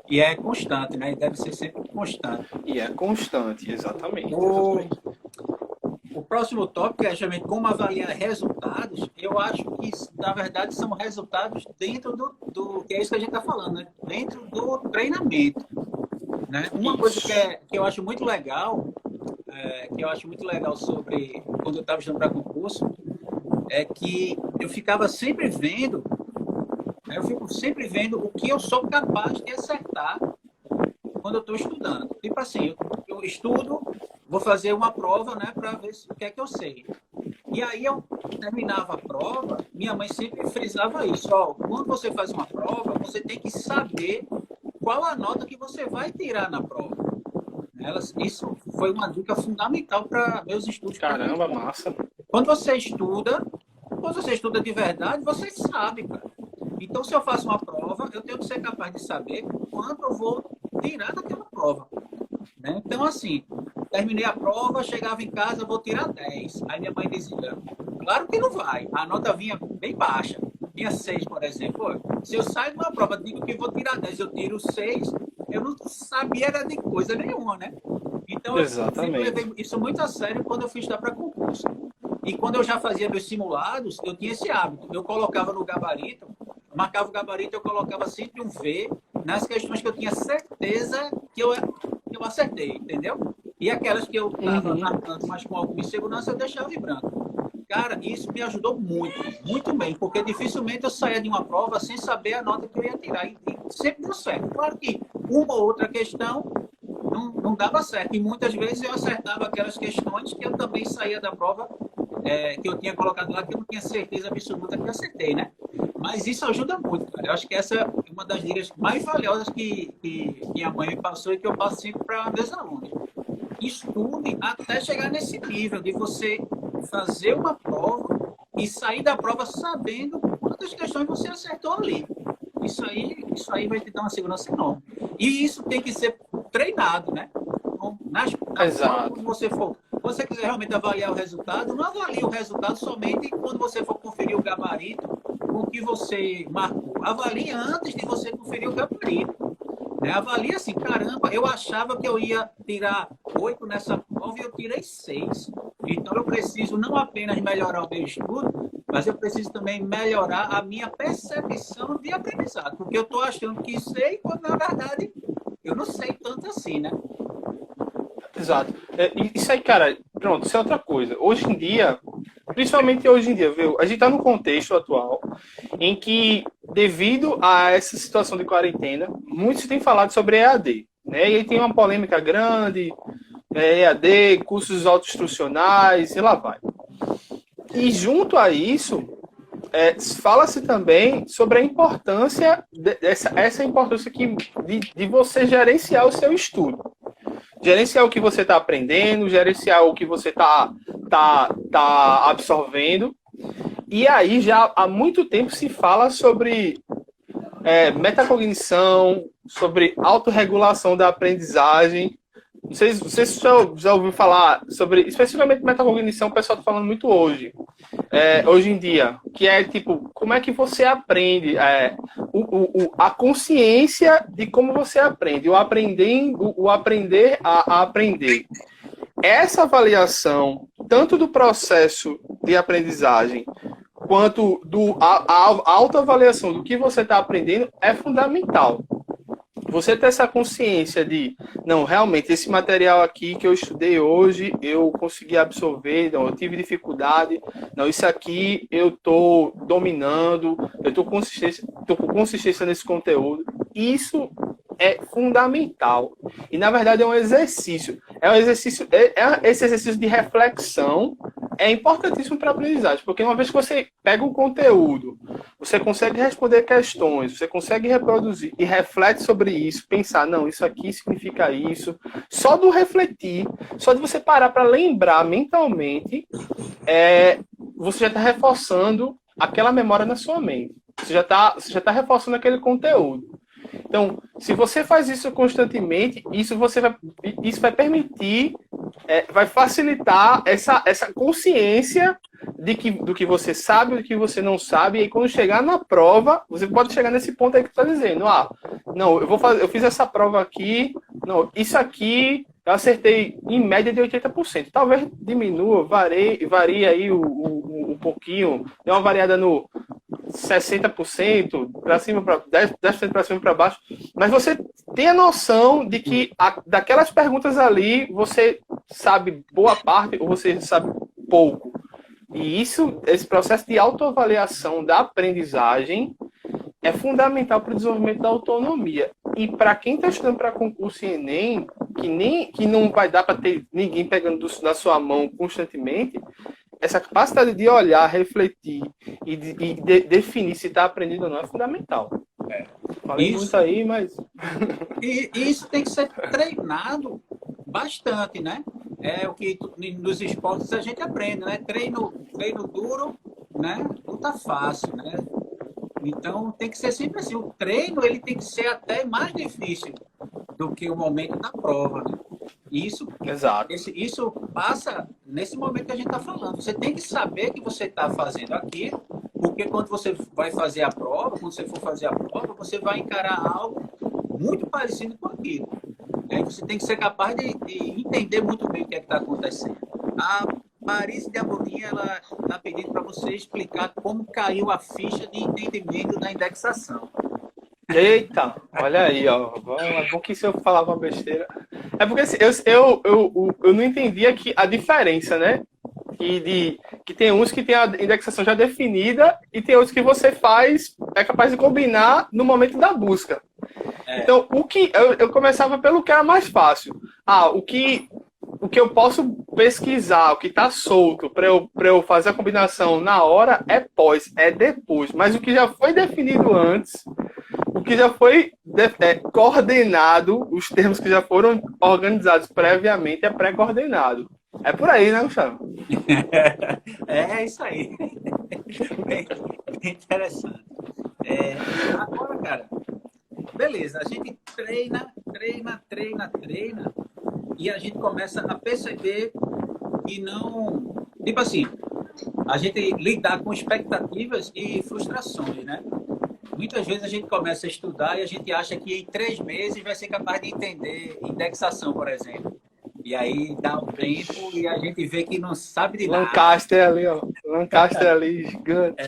S3: E é constante, né? E deve ser sempre constante.
S2: E é constante, exatamente.
S3: O próximo tópico é justamente como avaliar resultados. Eu acho que, na verdade, são resultados dentro do que é isso que a gente está falando, né? Dentro do treinamento. Né? Uma coisa que eu acho muito legal, sobre quando eu estava estudando para concurso, é que eu ficava sempre vendo, né? Eu fico sempre vendo o que eu sou capaz de acertar quando eu estou estudando. Tipo assim, eu estudo, vou fazer uma prova, né, para ver o que é que eu sei. E aí eu terminava a prova, minha mãe sempre frisava isso, ó, quando você faz uma prova, você tem que saber qual a nota que você vai tirar na prova. Isso foi uma dica fundamental para meus estudos.
S2: Caramba, massa.
S3: Quando você estuda de verdade, você sabe, cara. Então, se eu faço uma prova, eu tenho que ser capaz de saber quanto eu vou tirar daquela prova. Né? Então, assim, terminei a prova, chegava em casa, vou tirar 10. Aí minha mãe dizia, claro que não vai. A nota vinha bem baixa. Vinha 6, por exemplo. Se eu saio de uma prova, digo que vou tirar 10, eu tiro 6, eu não sabia era de coisa nenhuma, né? Então, eu sempre levei isso muito a sério quando eu fui estudar para concurso. E quando eu já fazia meus simulados, eu tinha esse hábito. Eu colocava no gabarito, marcava o gabarito, eu colocava sempre um V nas questões que eu tinha certeza que eu acertei, entendeu? E aquelas que eu estava marcando, mas com alguma insegurança, eu deixava em branco. Cara, isso me ajudou muito, muito bem, porque dificilmente eu saía de uma prova sem saber a nota que eu ia tirar. E sempre deu certo. Claro que uma ou outra questão não dava certo. E muitas vezes eu acertava aquelas questões que eu também saía da prova que eu tinha colocado lá, que eu não tinha certeza absoluta que eu acertei, né? Mas isso ajuda muito, cara. Eu acho que essa é uma das dicas mais valiosas que minha mãe me passou e que eu passo sempre para meus alunos. Estude até chegar nesse nível de você fazer uma prova e sair da prova sabendo quantas questões você acertou ali. Isso aí vai te dar uma segurança enorme. E isso tem que ser treinado, né?
S2: Exato.
S3: Quando você for, se você quiser realmente avaliar o resultado, não avalie o resultado somente quando você for conferir o gabarito com o que você marcou. Avalie antes de você conferir o gabarito. Né? Avalie assim, caramba, eu achava que eu ia tirar 8 nessa prova e eu tirei 6. Então eu preciso não apenas melhorar o meu estudo, mas eu preciso também melhorar a minha percepção de aprendizado. Porque eu estou achando que sei, quando na verdade eu não sei tanto assim, né?
S2: Exato. Isso aí, cara, pronto, isso é outra coisa. Hoje em dia, principalmente hoje em dia, viu? A gente está num contexto atual em que, devido a essa situação de quarentena, muito se tem falado sobre EAD, né? E aí tem uma polêmica grande, EAD, cursos autoinstrucionais, e lá vai. E junto a isso, fala-se também sobre a importância, essa importância de você gerenciar o seu estudo. Gerenciar o que você está aprendendo, gerenciar o que você tá absorvendo. E aí já há muito tempo se fala sobre metacognição, sobre autorregulação da aprendizagem. Não sei se você já ouviu falar sobre, especificamente metacognição, o pessoal está falando muito hoje em dia, que é tipo, como é que você aprende, a consciência de como você aprende, o aprender a aprender. Essa avaliação, tanto do processo de aprendizagem, quanto a autoavaliação do que você está aprendendo, é fundamental. você ter essa consciência de, não, realmente, esse material aqui que eu estudei hoje, eu consegui absorver, não, eu tive dificuldade, não, isso aqui eu estou dominando, eu estou com consistência nesse conteúdo. Isso é fundamental. E, na verdade, é um exercício. Esse exercício de reflexão é importantíssimo para a aprendizagem, porque uma vez que você pega o conteúdo, você consegue responder questões, você consegue reproduzir e reflete sobre isso, pensar, não, isso aqui significa isso. Só do refletir, só de você parar para lembrar mentalmente, você já está reforçando aquela memória na sua mente. Você já tá reforçando aquele conteúdo. Então, se você faz isso constantemente, isso vai permitir, vai facilitar essa consciência do que você sabe, do que você não sabe, e aí quando chegar na prova, você pode chegar nesse ponto aí que você está dizendo, não, eu fiz essa prova aqui, não, isso aqui eu acertei em média de 80%. Talvez diminua, varie aí um pouquinho, dê uma variada no 60% para cima, 10% para cima, para baixo, mas você tem a noção de que daquelas perguntas ali você sabe boa parte ou você sabe pouco. E esse processo de autoavaliação da aprendizagem é fundamental para o desenvolvimento da autonomia. E para quem está estudando para concurso e Enem, que não vai dar para ter ninguém pegando na sua mão constantemente, essa capacidade de olhar, refletir e definir se está aprendendo ou não é fundamental. Falei muito aí, mas...
S3: E isso tem que ser treinado bastante, né? É o que nos esportes a gente aprende, né? Treino duro, né? Não tá fácil, né? Então tem que ser sempre assim. O treino ele tem que ser até mais difícil do que o momento da prova, né?
S2: Exato.
S3: Isso passa nesse momento que a gente está falando. Você tem que saber que você está fazendo aquilo, porque quando você vai fazer a prova, quando você for fazer a prova, você vai encarar algo muito parecido com aquilo. E aí você tem que ser capaz de entender muito bem o que é que está acontecendo. A Marise de Amorim, ela está pedindo para você explicar como caiu a ficha de entendimento da indexação.
S2: Eita, olha aí, ó. É bom que se eu falava uma besteira. É porque assim, eu não entendia que a diferença, né? Que tem uns que tem a indexação já definida e tem outros que você é capaz de combinar no momento da busca. Então, eu começava pelo que era mais fácil. O que eu posso pesquisar, o que está solto para eu fazer a combinação na hora é depois. Mas o que já foi definido antes, o que já foi coordenado, os termos que já foram organizados previamente é pré-coordenado. É por aí, né, Gustavo?
S3: É isso aí. Bem interessante. Agora, cara, beleza, a gente treina, e a gente começa a perceber que não... Tipo assim, a gente lidar com expectativas e frustrações, né? Muitas vezes a gente começa a estudar e a gente acha que em 3 meses vai ser capaz de entender indexação, por exemplo. E aí dá um tempo e a gente vê que não sabe de nada.
S2: Lancaster ali, ó. Lancaster ali, gigante.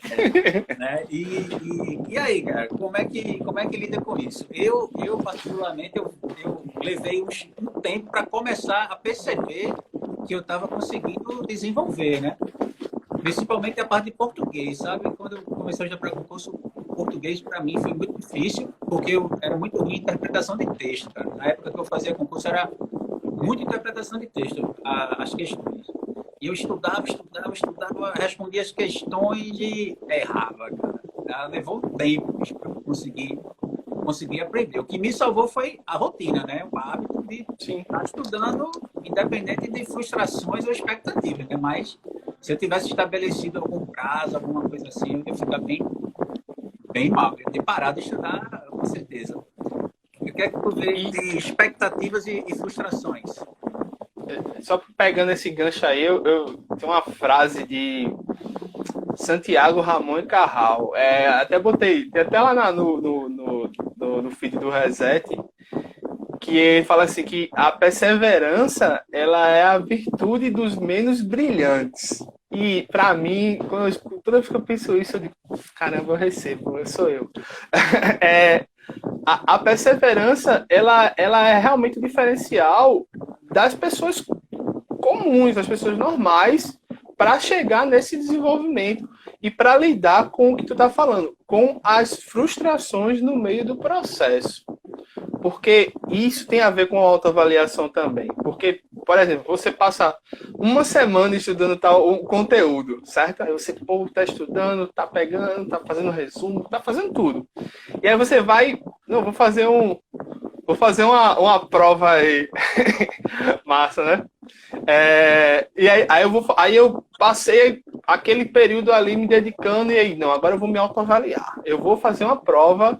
S3: Né? E aí, cara, como é que lida com isso? Eu particularmente, eu levei um tempo para começar a perceber que eu estava conseguindo desenvolver, né? Principalmente a parte de português, sabe? Quando eu comecei a estudar para concurso, português para mim foi muito difícil, porque eu era muito ruim em interpretação de texto, cara. Na época que eu fazia concurso era muita interpretação de texto, as questões. E eu estudava, respondia as questões e errava, cara. Levou tempo para eu conseguir aprender. O que me salvou foi a rotina, né? O hábito de estar estudando, independente de frustrações ou expectativas, né? Mas se eu tivesse estabelecido algum prazo, alguma coisa assim, eu ia ficar bem mal. Eu ia ter parado de estudar, com certeza. O que é que tu vê de expectativas e frustrações?
S2: Só pegando esse gancho aí, eu tenho uma frase de Santiago Ramon e Carral. Até botei, tem até lá no feed do Reset, que ele fala assim que a perseverança ela é a virtude dos menos brilhantes. E para mim, toda vez que eu penso isso, eu digo, caramba, eu recebo, sou eu. a perseverança, ela é realmente o diferencial das pessoas comuns, das pessoas normais, para chegar nesse desenvolvimento e para lidar com o que tu está falando, com as frustrações no meio do processo. Porque isso tem a ver com a autoavaliação também. Porque, por exemplo, você passa uma semana estudando tal conteúdo, certo? Aí você está estudando, está pegando, está fazendo resumo, está fazendo tudo. E aí você vai, não, vou fazer uma prova aí. Massa, né? Aí eu passei aquele período ali me dedicando e aí, não, agora eu vou me autoavaliar. Eu vou fazer uma prova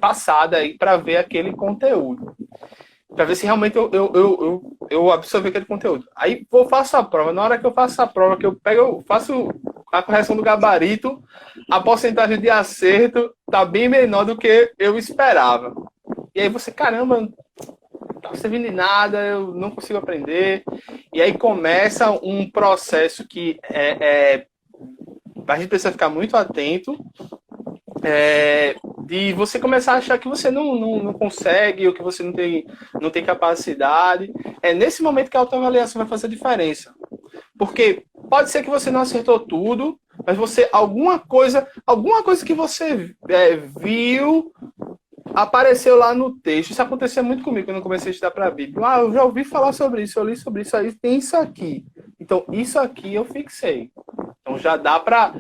S2: passada aí para ver aquele conteúdo. Para ver se realmente eu absorvi aquele conteúdo. Aí faço a prova. Na hora que eu faço a prova, que eu faço a correção do gabarito, a porcentagem de acerto tá bem menor do que eu esperava. E aí você, caramba, não tá servindo de nada, eu não consigo aprender. E aí começa um processo que a gente precisa ficar muito atento, de você começar a achar que você não consegue ou que você não tem capacidade. É nesse momento que a autoavaliação vai fazer a diferença. Porque pode ser que você não acertou tudo, mas alguma coisa que você viu apareceu lá no texto. Isso acontecia muito comigo quando eu comecei a estudar para a Bíblia. Eu já ouvi falar sobre isso, eu li sobre isso, aí tem isso aqui. Então, isso aqui eu fixei. Então, já dá para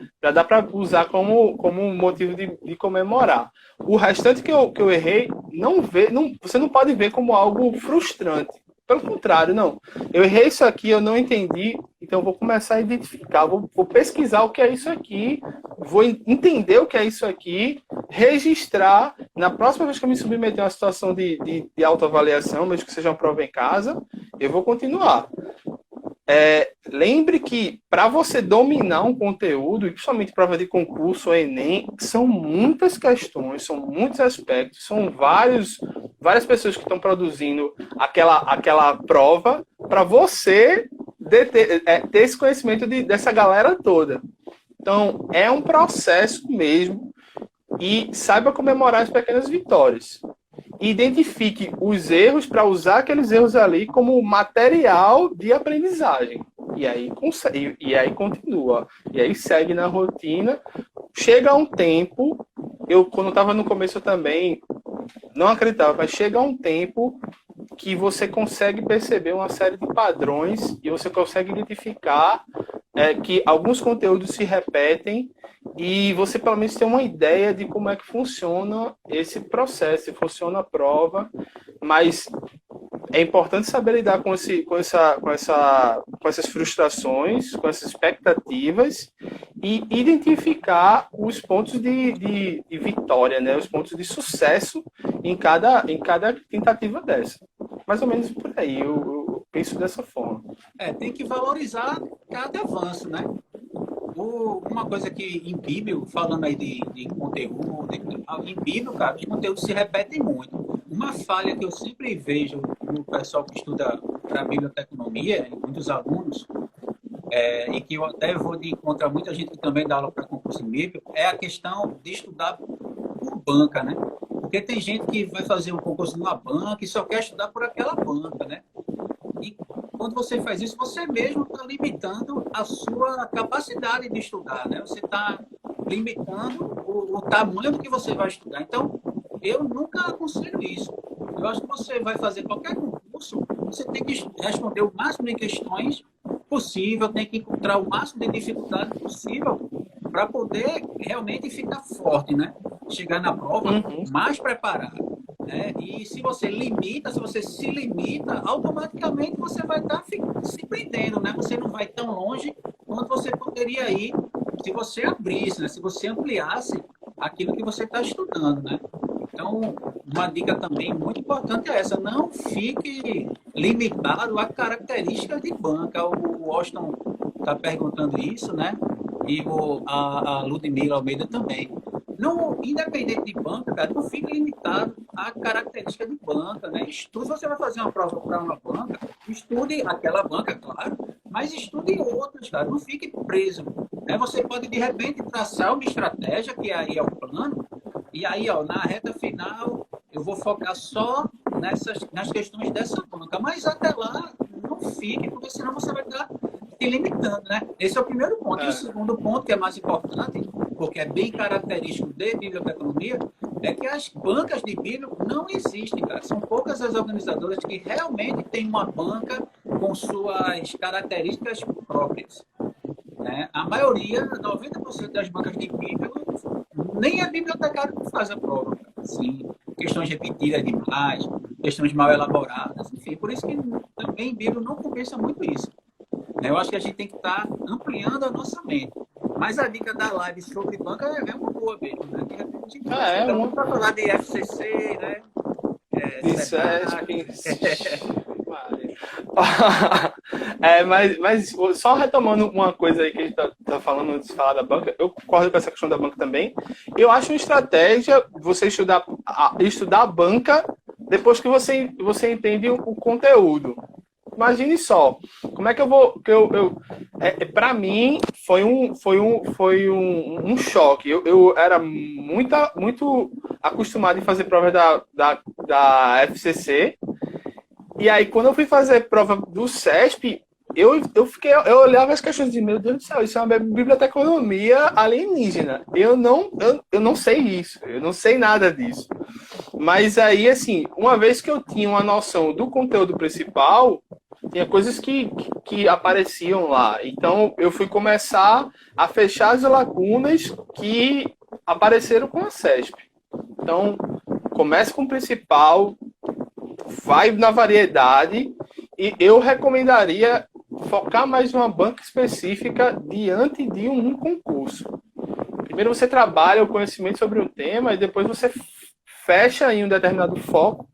S2: usar como motivo de comemorar. O restante que eu errei, você não pode ver como algo frustrante. Pelo contrário, não. Eu errei isso aqui, eu não entendi, então eu vou começar a identificar, vou pesquisar o que é isso aqui, vou entender o que é isso aqui, registrar. Na próxima vez que eu me submeter a uma situação de autoavaliação, mesmo que seja uma prova em casa, eu vou continuar. Lembre que para você dominar um conteúdo, e principalmente prova de concurso ou Enem, são muitas questões, são muitos aspectos, são várias pessoas que estão produzindo aquela prova para você ter esse conhecimento dessa galera toda. Então, é um processo mesmo, e saiba comemorar as pequenas vitórias. Identifique os erros para usar aqueles erros ali como material de aprendizagem. E aí continua. E aí segue na rotina. Chega um tempo, quando estava no começo eu também não acreditava, mas chega um tempo que você consegue perceber uma série de padrões e você consegue identificar que alguns conteúdos se repetem e você pelo menos tem uma ideia de como é que funciona esse processo, se funciona a prova, mas é importante saber lidar com essas frustrações, com essas expectativas e identificar os pontos de vitória, né? Os pontos de sucesso em cada tentativa dessa. Mais ou menos por aí, eu penso dessa forma.
S3: Tem que valorizar cada avanço, né? Uma coisa que em Bíblia, falando aí de conteúdo, em Bíblia, cara, os conteúdos se repetem muito. Uma falha que eu sempre vejo no pessoal que estuda para biblioteconomia, muitos alunos, e que eu até vou de encontrar muita gente que também dá aula para concurso em Bíblia, é a questão de estudar por banca, né? Porque tem gente que vai fazer um concurso numa banca e só quer estudar por aquela banca, né? E quando você faz isso, você mesmo está limitando a sua capacidade de estudar, né? Você está limitando o tamanho do que você vai estudar. Então, eu nunca aconselho isso. Eu acho que você vai fazer qualquer concurso, você tem que responder o máximo de questões possível, tem que encontrar o máximo de dificuldade possível para poder realmente ficar forte, né? Chegar na prova mais preparado. E se você se limita, automaticamente você vai estar se prendendo, né? Você não vai tão longe quanto você poderia ir se você abrisse, né? Se você ampliasse aquilo que você está estudando, né? Então, uma dica também muito importante é essa: não fique limitado a características de banca. O Washington está perguntando isso, né? E a Ludmila Almeida também. Não, independente de banca, cara, não fique limitado à característica de banca, né? Estude, se você vai fazer uma prova para uma banca, estude aquela banca, claro, mas estude outras, cara, não fique preso. Né? Você pode, de repente, traçar uma estratégia, que aí é o plano, E aí, ó, na reta final, eu vou focar só nas questões dessa banca. Mas até lá, não fique, porque senão você vai estar se limitando, né? Esse é o primeiro ponto. E o segundo ponto, que é mais importante, porque é bem característico de biblioteconomia, é que as bancas de Bíblia não existem, cara. São poucas as organizadoras que realmente têm uma banca com suas características próprias, né? A maioria, 90% das bancas de Bíblia, nem é bibliotecário que faz a prova, cara. Assim, questões repetidas demais, questões mal elaboradas, enfim. Por isso que também Bíblia não compensa muito isso. Eu acho que a gente tem que estar ampliando a nossa mente. Mas a dica da live sobre banca é uma boa mesmo, né? De repente, vamos falar de FCC, né?
S2: Isso mas só retomando uma coisa aí que a gente tá falando antes de falar da banca, eu concordo com essa questão da banca também. Eu acho uma estratégia você estudar a banca depois que você entende o conteúdo. Imagine só, como é que eu vou... para mim, foi um choque. Eu era muito acostumado em fazer provas da FCC. E aí, quando eu fui fazer prova do CESP, eu olhava as questões de, meu Deus do céu, isso é uma biblioteconomia alienígena. Eu não sei isso, eu não sei nada disso. Mas aí, assim, uma vez que eu tinha uma noção do conteúdo principal, tinha coisas que apareciam lá. Então, eu fui começar a fechar as lacunas que apareceram com a CESP. Então, comece com o principal, vai na variedade, e eu recomendaria focar mais em uma banca específica diante de um concurso. Primeiro você trabalha o conhecimento sobre um tema e depois você fecha em um determinado foco.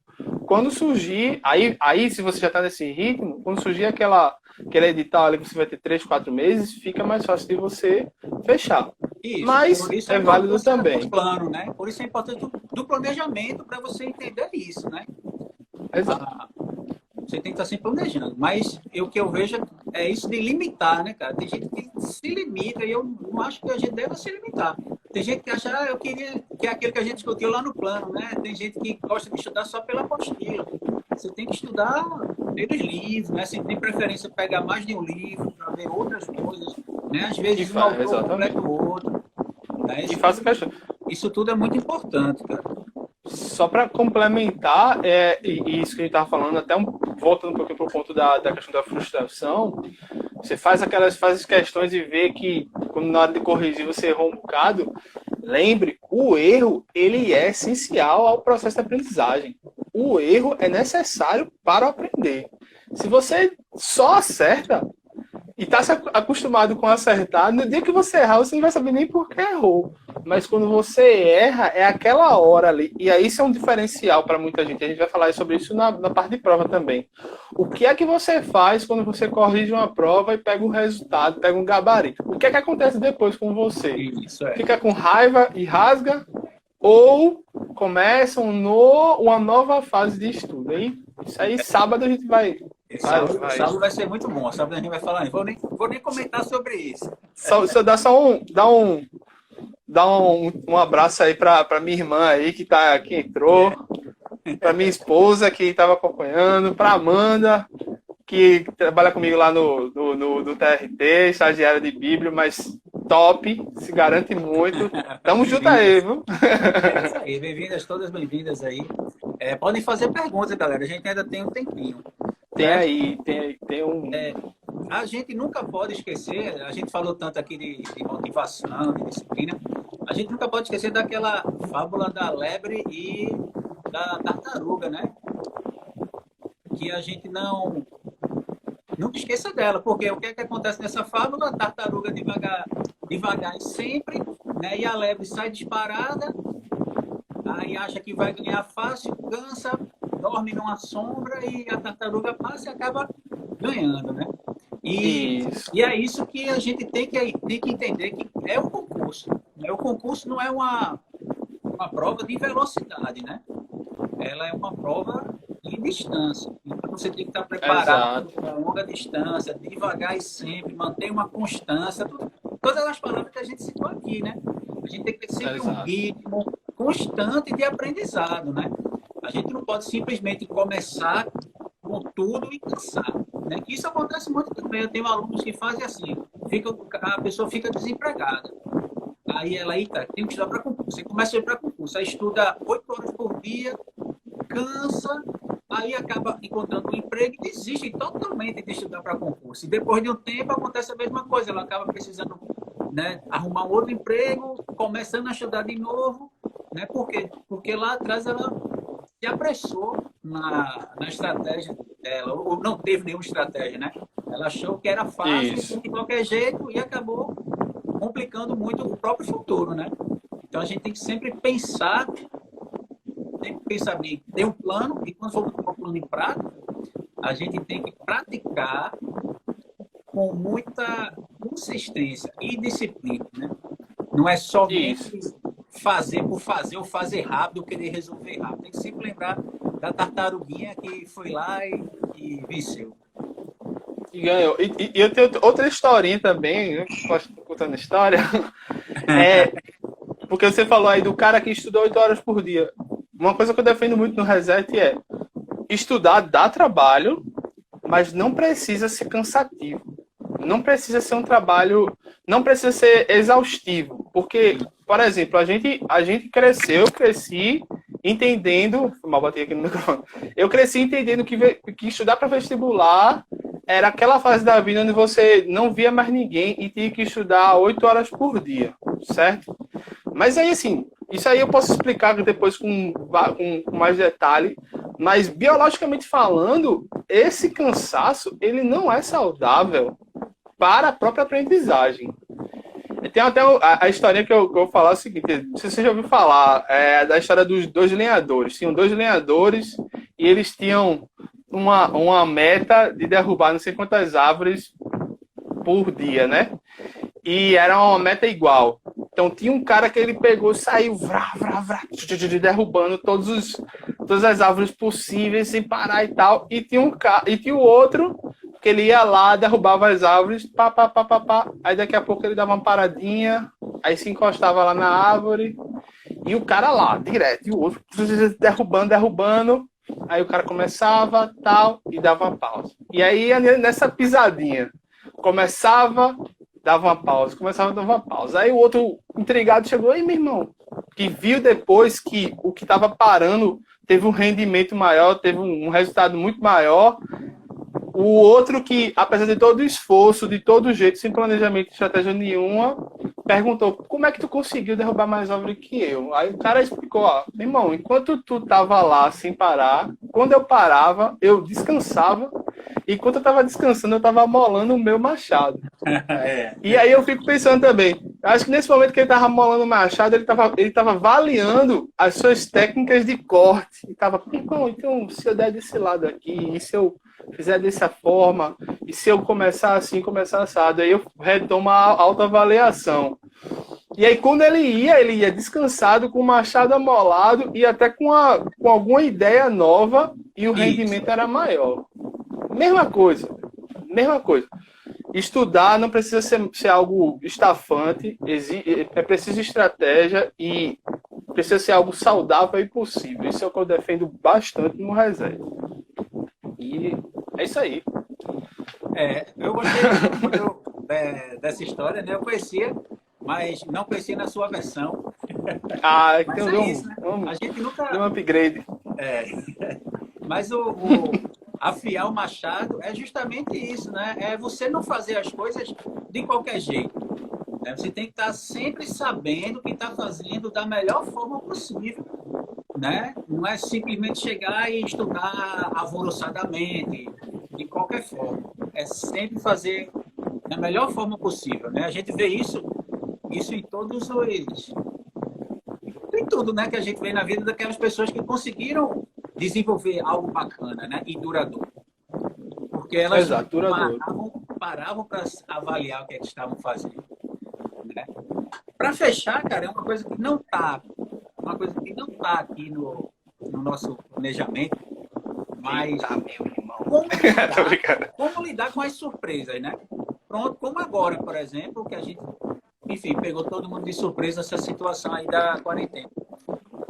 S2: Quando surgir, aí se você já está nesse ritmo, quando surgir aquele edital ali que você vai ter 3, 4 meses, fica mais fácil de você fechar.
S3: Isso,
S2: mas
S3: isso
S2: é válido também.
S3: Do plano, né? Por isso é importante do planejamento para você entender isso, né?
S2: Exato.
S3: Você tem que estar sempre planejando. Mas o que eu vejo é isso de limitar, né, cara? Tem gente que se limita e eu não acho que a gente deve se limitar. Tem gente que acha, eu queria, que é aquilo que a gente discutiu lá no plano, né? Tem gente que gosta de estudar só pela apostila. Você tem que estudar pelos livros, né? Você tem preferência pegar mais de um livro para ver outras coisas, né? Às vezes um autor completa o outro. Né? Isso tudo é muito importante, cara.
S2: Só para complementar, isso que a gente estava falando, voltando um pouquinho para o ponto da questão da frustração, você faz as questões e vê que, quando na hora de corrigir você errou um bocado, lembre, o erro ele é essencial ao processo de aprendizagem. O erro é necessário para aprender. Se você só acerta e está acostumado com acertar, no dia que você errar, você não vai saber nem por que errou. Mas quando você erra, é aquela hora ali. E aí isso é um diferencial para muita gente. A gente vai falar sobre isso na parte de prova também. O que é que você faz quando você corrige uma prova e pega um resultado, pega um gabarito? O que é que acontece depois com você? Fica com raiva e rasga? Ou começa uma nova fase de estudo? Isso aí, sábado a gente vai...
S3: Sábado vai ser muito bom. Sábado a gente vai falar. Vou nem comentar sobre isso.
S2: Dá um abraço aí para minha irmã aí que entrou, para minha esposa que estava acompanhando, para Amanda que trabalha comigo lá no TRT, estagiária de Bíblia, mas top, se garante muito. Tamo junto aí, viu?
S3: É isso aí, bem-vindas, todas bem-vindas aí. Podem fazer perguntas, galera. A gente ainda tem um tempinho.
S2: Tem um...
S3: A gente nunca pode esquecer, a gente falou tanto aqui de motivação, de disciplina, a gente nunca pode esquecer daquela fábula da lebre e da tartaruga, né? Que a gente nunca esqueça dela, porque o que é que acontece nessa fábula? A tartaruga devagar e sempre, né? E a lebre sai disparada, aí acha que vai ganhar fácil, cansa, dorme numa sombra e a tartaruga passa e acaba ganhando, né? E é isso que a gente tem que entender, que é um concurso. Né? O concurso não é uma prova de velocidade, né? Ela é uma prova de distância. Então você tem que estar preparado para longa distância, devagar e sempre, manter uma constância. Todas as palavras que a gente citou aqui, né? A gente tem que ter sempre um ritmo, constante de aprendizado, né? A gente não pode simplesmente começar com tudo e cansar, né? Isso acontece muito também. Eu tenho alunos que fazem assim, a pessoa fica desempregada. Aí ela, eita, tem que estudar para concurso. Você começa a ir para concurso, aí estuda 8 horas por dia, cansa, aí acaba encontrando um emprego e desiste totalmente de estudar para concurso. E depois de um tempo acontece a mesma coisa, ela acaba precisando, né, arrumar um outro emprego, começando a estudar de novo, né? Por quê? Porque lá atrás ela se apressou na estratégia dela, ou não teve nenhuma estratégia, né? Ela achou que era fácil,
S2: Isso.
S3: de qualquer jeito, e acabou complicando muito o próprio futuro, né? Então a gente tem que sempre pensar bem, ter um plano, e quando for botar o plano em prática, a gente tem que praticar com muita consistência e disciplina, né? Não é somente fazer por fazer ou fazer rápido, querer resolver rápido. Tem que sempre lembrar da tartaruguinha que foi lá e venceu.
S2: E ganhou. E eu tenho outra historinha também, né? Posso contando história. Porque você falou aí do cara que estuda 8 horas por dia. Uma coisa que eu defendo muito no Reset é estudar dá trabalho, mas não precisa ser cansativo. Não precisa ser um trabalho, não precisa ser exaustivo. Porque, por exemplo, a gente cresci entendendo, mal bati aqui no microfone. Eu cresci entendendo que estudar para vestibular era aquela fase da vida onde você não via mais ninguém e tinha que estudar 8 horas por dia, certo? Mas aí, assim, isso aí eu posso explicar depois com mais detalhe, mas biologicamente falando, esse cansaço, ele não é saudável para a própria aprendizagem. Tem até a historinha que eu vou falar é o seguinte, não sei se você já ouviu falar, da história dos 2 lenhadores. Tinham 2 lenhadores e eles tinham uma meta de derrubar não sei quantas árvores por dia, né? E era uma meta igual. Então tinha um cara que ele pegou, saiu derrubando todas as árvores possíveis sem parar e tal. E tinha o outro que ele ia lá, derrubava as árvores, pá. Aí daqui a pouco ele dava uma paradinha, aí se encostava lá na árvore. E o cara lá, direto, e o outro derrubando. Aí o cara começava, tal, e dava uma pausa. E aí nessa pisadinha, começava, dava uma pausa, começava, dava uma pausa. Aí o outro intrigado chegou, aí meu irmão, que viu depois que o que estava parando teve um rendimento maior, teve um resultado muito maior. O outro que, apesar de todo o esforço, de todo jeito, sem planejamento, estratégia nenhuma, perguntou, como é que tu conseguiu derrubar mais árvore que eu? Aí o cara explicou, ó, meu irmão, enquanto tu tava lá sem parar, quando eu parava, eu descansava, e enquanto eu tava descansando, eu tava amolando o meu machado. E aí eu fico pensando também, acho que nesse momento que ele tava amolando o machado, ele tava avaliando as suas técnicas de corte. E tava, irmão, então, se eu der desse lado aqui, e se eu fizer dessa forma, e se eu começar assim, começar assado, aí eu retomo a autoavaliação. E aí quando ele ia descansado, com o machado amolado e até com alguma ideia nova, e o rendimento era maior. Mesma coisa. Estudar não precisa ser algo estafante, é preciso estratégia e precisa ser algo saudável e possível. Isso é o que eu defendo bastante no Reset. E é isso aí.
S3: Eu gostei muito dessa história, né? Eu conhecia, mas não conhecia na sua versão.
S2: Então
S3: é isso, né? A gente nunca...
S2: deu um upgrade.
S3: Mas afiar o machado é justamente isso, né? É você não fazer as coisas de qualquer jeito, né? Você tem que estar sempre sabendo o que está fazendo da melhor forma possível, né? Não é simplesmente chegar e estudar alvoroçadamente, de qualquer forma. É sempre fazer da melhor forma possível, né? A gente vê isso em todos os... em tudo, né? Que a gente vê na vida daquelas pessoas que conseguiram desenvolver algo bacana, né? E duradouro. Porque elas paravam para avaliar o que é que estavam fazendo, né? Para fechar, cara, é uma coisa que não está aqui no nosso planejamento, mas como lidar com as surpresas, né? Pronto, como agora, por exemplo, que a gente, enfim, pegou todo mundo de surpresa essa situação aí da quarentena.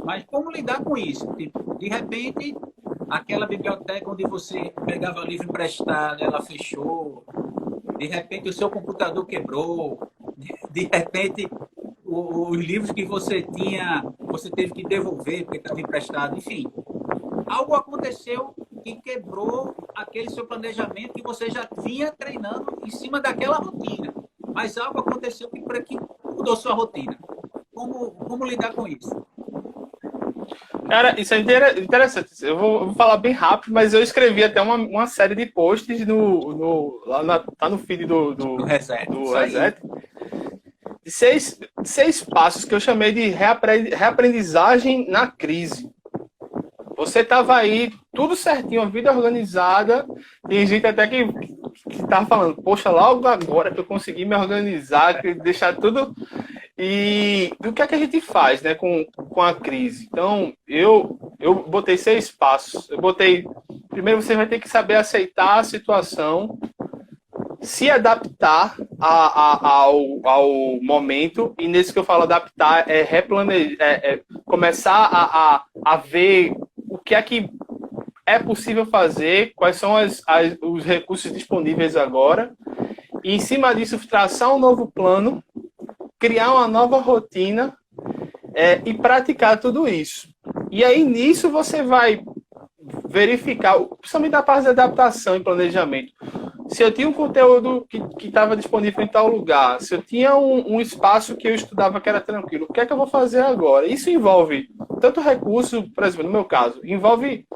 S3: Mas como lidar com isso? Tipo, de repente, aquela biblioteca onde você pegava livro emprestado, ela fechou. De repente, o seu computador quebrou. De repente, os livros que você tinha, você teve que devolver porque estava emprestado. Enfim, algo aconteceu que quebrou aquele seu planejamento que você já vinha treinando em cima daquela rotina. Mas algo aconteceu que mudou sua rotina. Como lidar com isso?
S2: Cara, isso é interessante. Eu vou falar bem rápido, mas eu escrevi até uma série de posts tá no feed
S3: Do Reset.
S2: do Reset. De seis passos que eu chamei de reaprendizagem na crise. Você estava aí, tudo certinho, a vida organizada. Tem gente até que tava falando, poxa, logo agora que eu consegui me organizar, deixar tudo. E o que é que a gente faz, né, com a crise? Então, eu botei 6 passos. Primeiro você vai ter que saber aceitar a situação, se adaptar ao momento, e nesse que eu falo adaptar, começar a ver o que é possível fazer, quais são os recursos disponíveis agora, e em cima disso traçar um novo plano, criar uma nova rotina e praticar tudo isso. E aí nisso você vai verificar, principalmente da parte de adaptação e planejamento. Se eu tinha um conteúdo que estava disponível em tal lugar, se eu tinha um espaço que eu estudava que era tranquilo, o que é que eu vou fazer agora? Isso envolve tanto recurso, por exemplo, no meu caso, envolve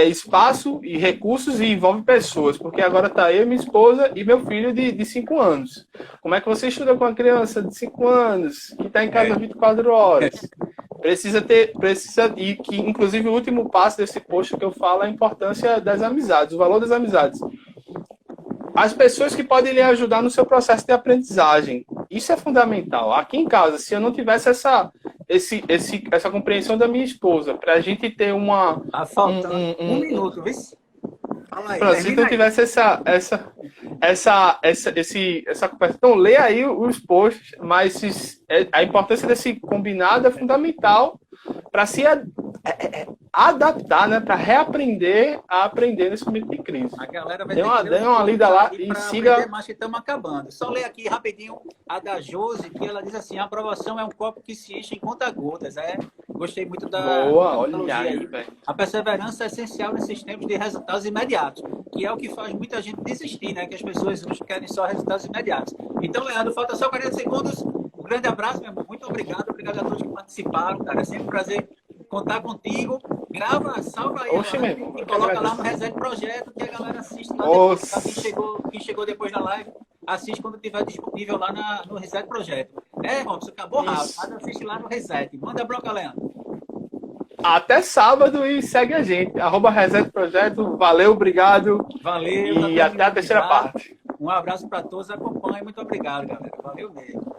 S2: espaço e recursos e envolve pessoas, porque agora está eu, minha esposa e meu filho de 5 anos. Como é que você estuda com uma criança de 5 anos que está em casa 24 horas? E que, inclusive, o último passo desse post que eu falo é a importância das amizades, o valor das amizades. As pessoas que podem lhe ajudar no seu processo de aprendizagem. Isso é fundamental. Aqui em casa, se eu não tivesse essa compreensão da minha esposa, para a gente ter uma...
S3: Tá faltando um minuto, viu? Fala aí,
S2: se não tivesse essa conversa. Então, lê aí os posts, mas a importância desse combinado é fundamental para se adaptar, né? Para reaprender a aprender nesse momento de crise.
S3: A galera vai
S2: dê uma lida lá e siga.
S3: Mais que estamos acabando. Só ler aqui rapidinho a da Josi, que ela diz assim: a aprovação é um copo que se enche em conta-gotas. Gostei muito da
S2: Boa, olha aí, velho.
S3: A perseverança é essencial nesses tempos de resultados imediatos, que é o que faz muita gente desistir, né? Que as pessoas hoje querem só resultados imediatos. Então, Leandro, falta só 40 segundos. Um grande abraço, meu irmão. Muito obrigado. Obrigado a todos que participaram, cara. É sempre um prazer contar contigo. Grava, salva aí e coloca lá no Reset Projeto, que a galera assiste lá depois. Quem chegou depois da live, assiste quando estiver disponível lá no Reset Projeto. Robson, acabou rápido. Mas assiste lá no Reset. Manda bronca, Leandro.
S2: Até sábado e segue a gente. @Reset Projeto. Valeu, obrigado.
S3: Valeu.
S2: E até a terceira parte.
S3: Um abraço para todos. Acompanhe. Muito obrigado, galera. Valeu mesmo.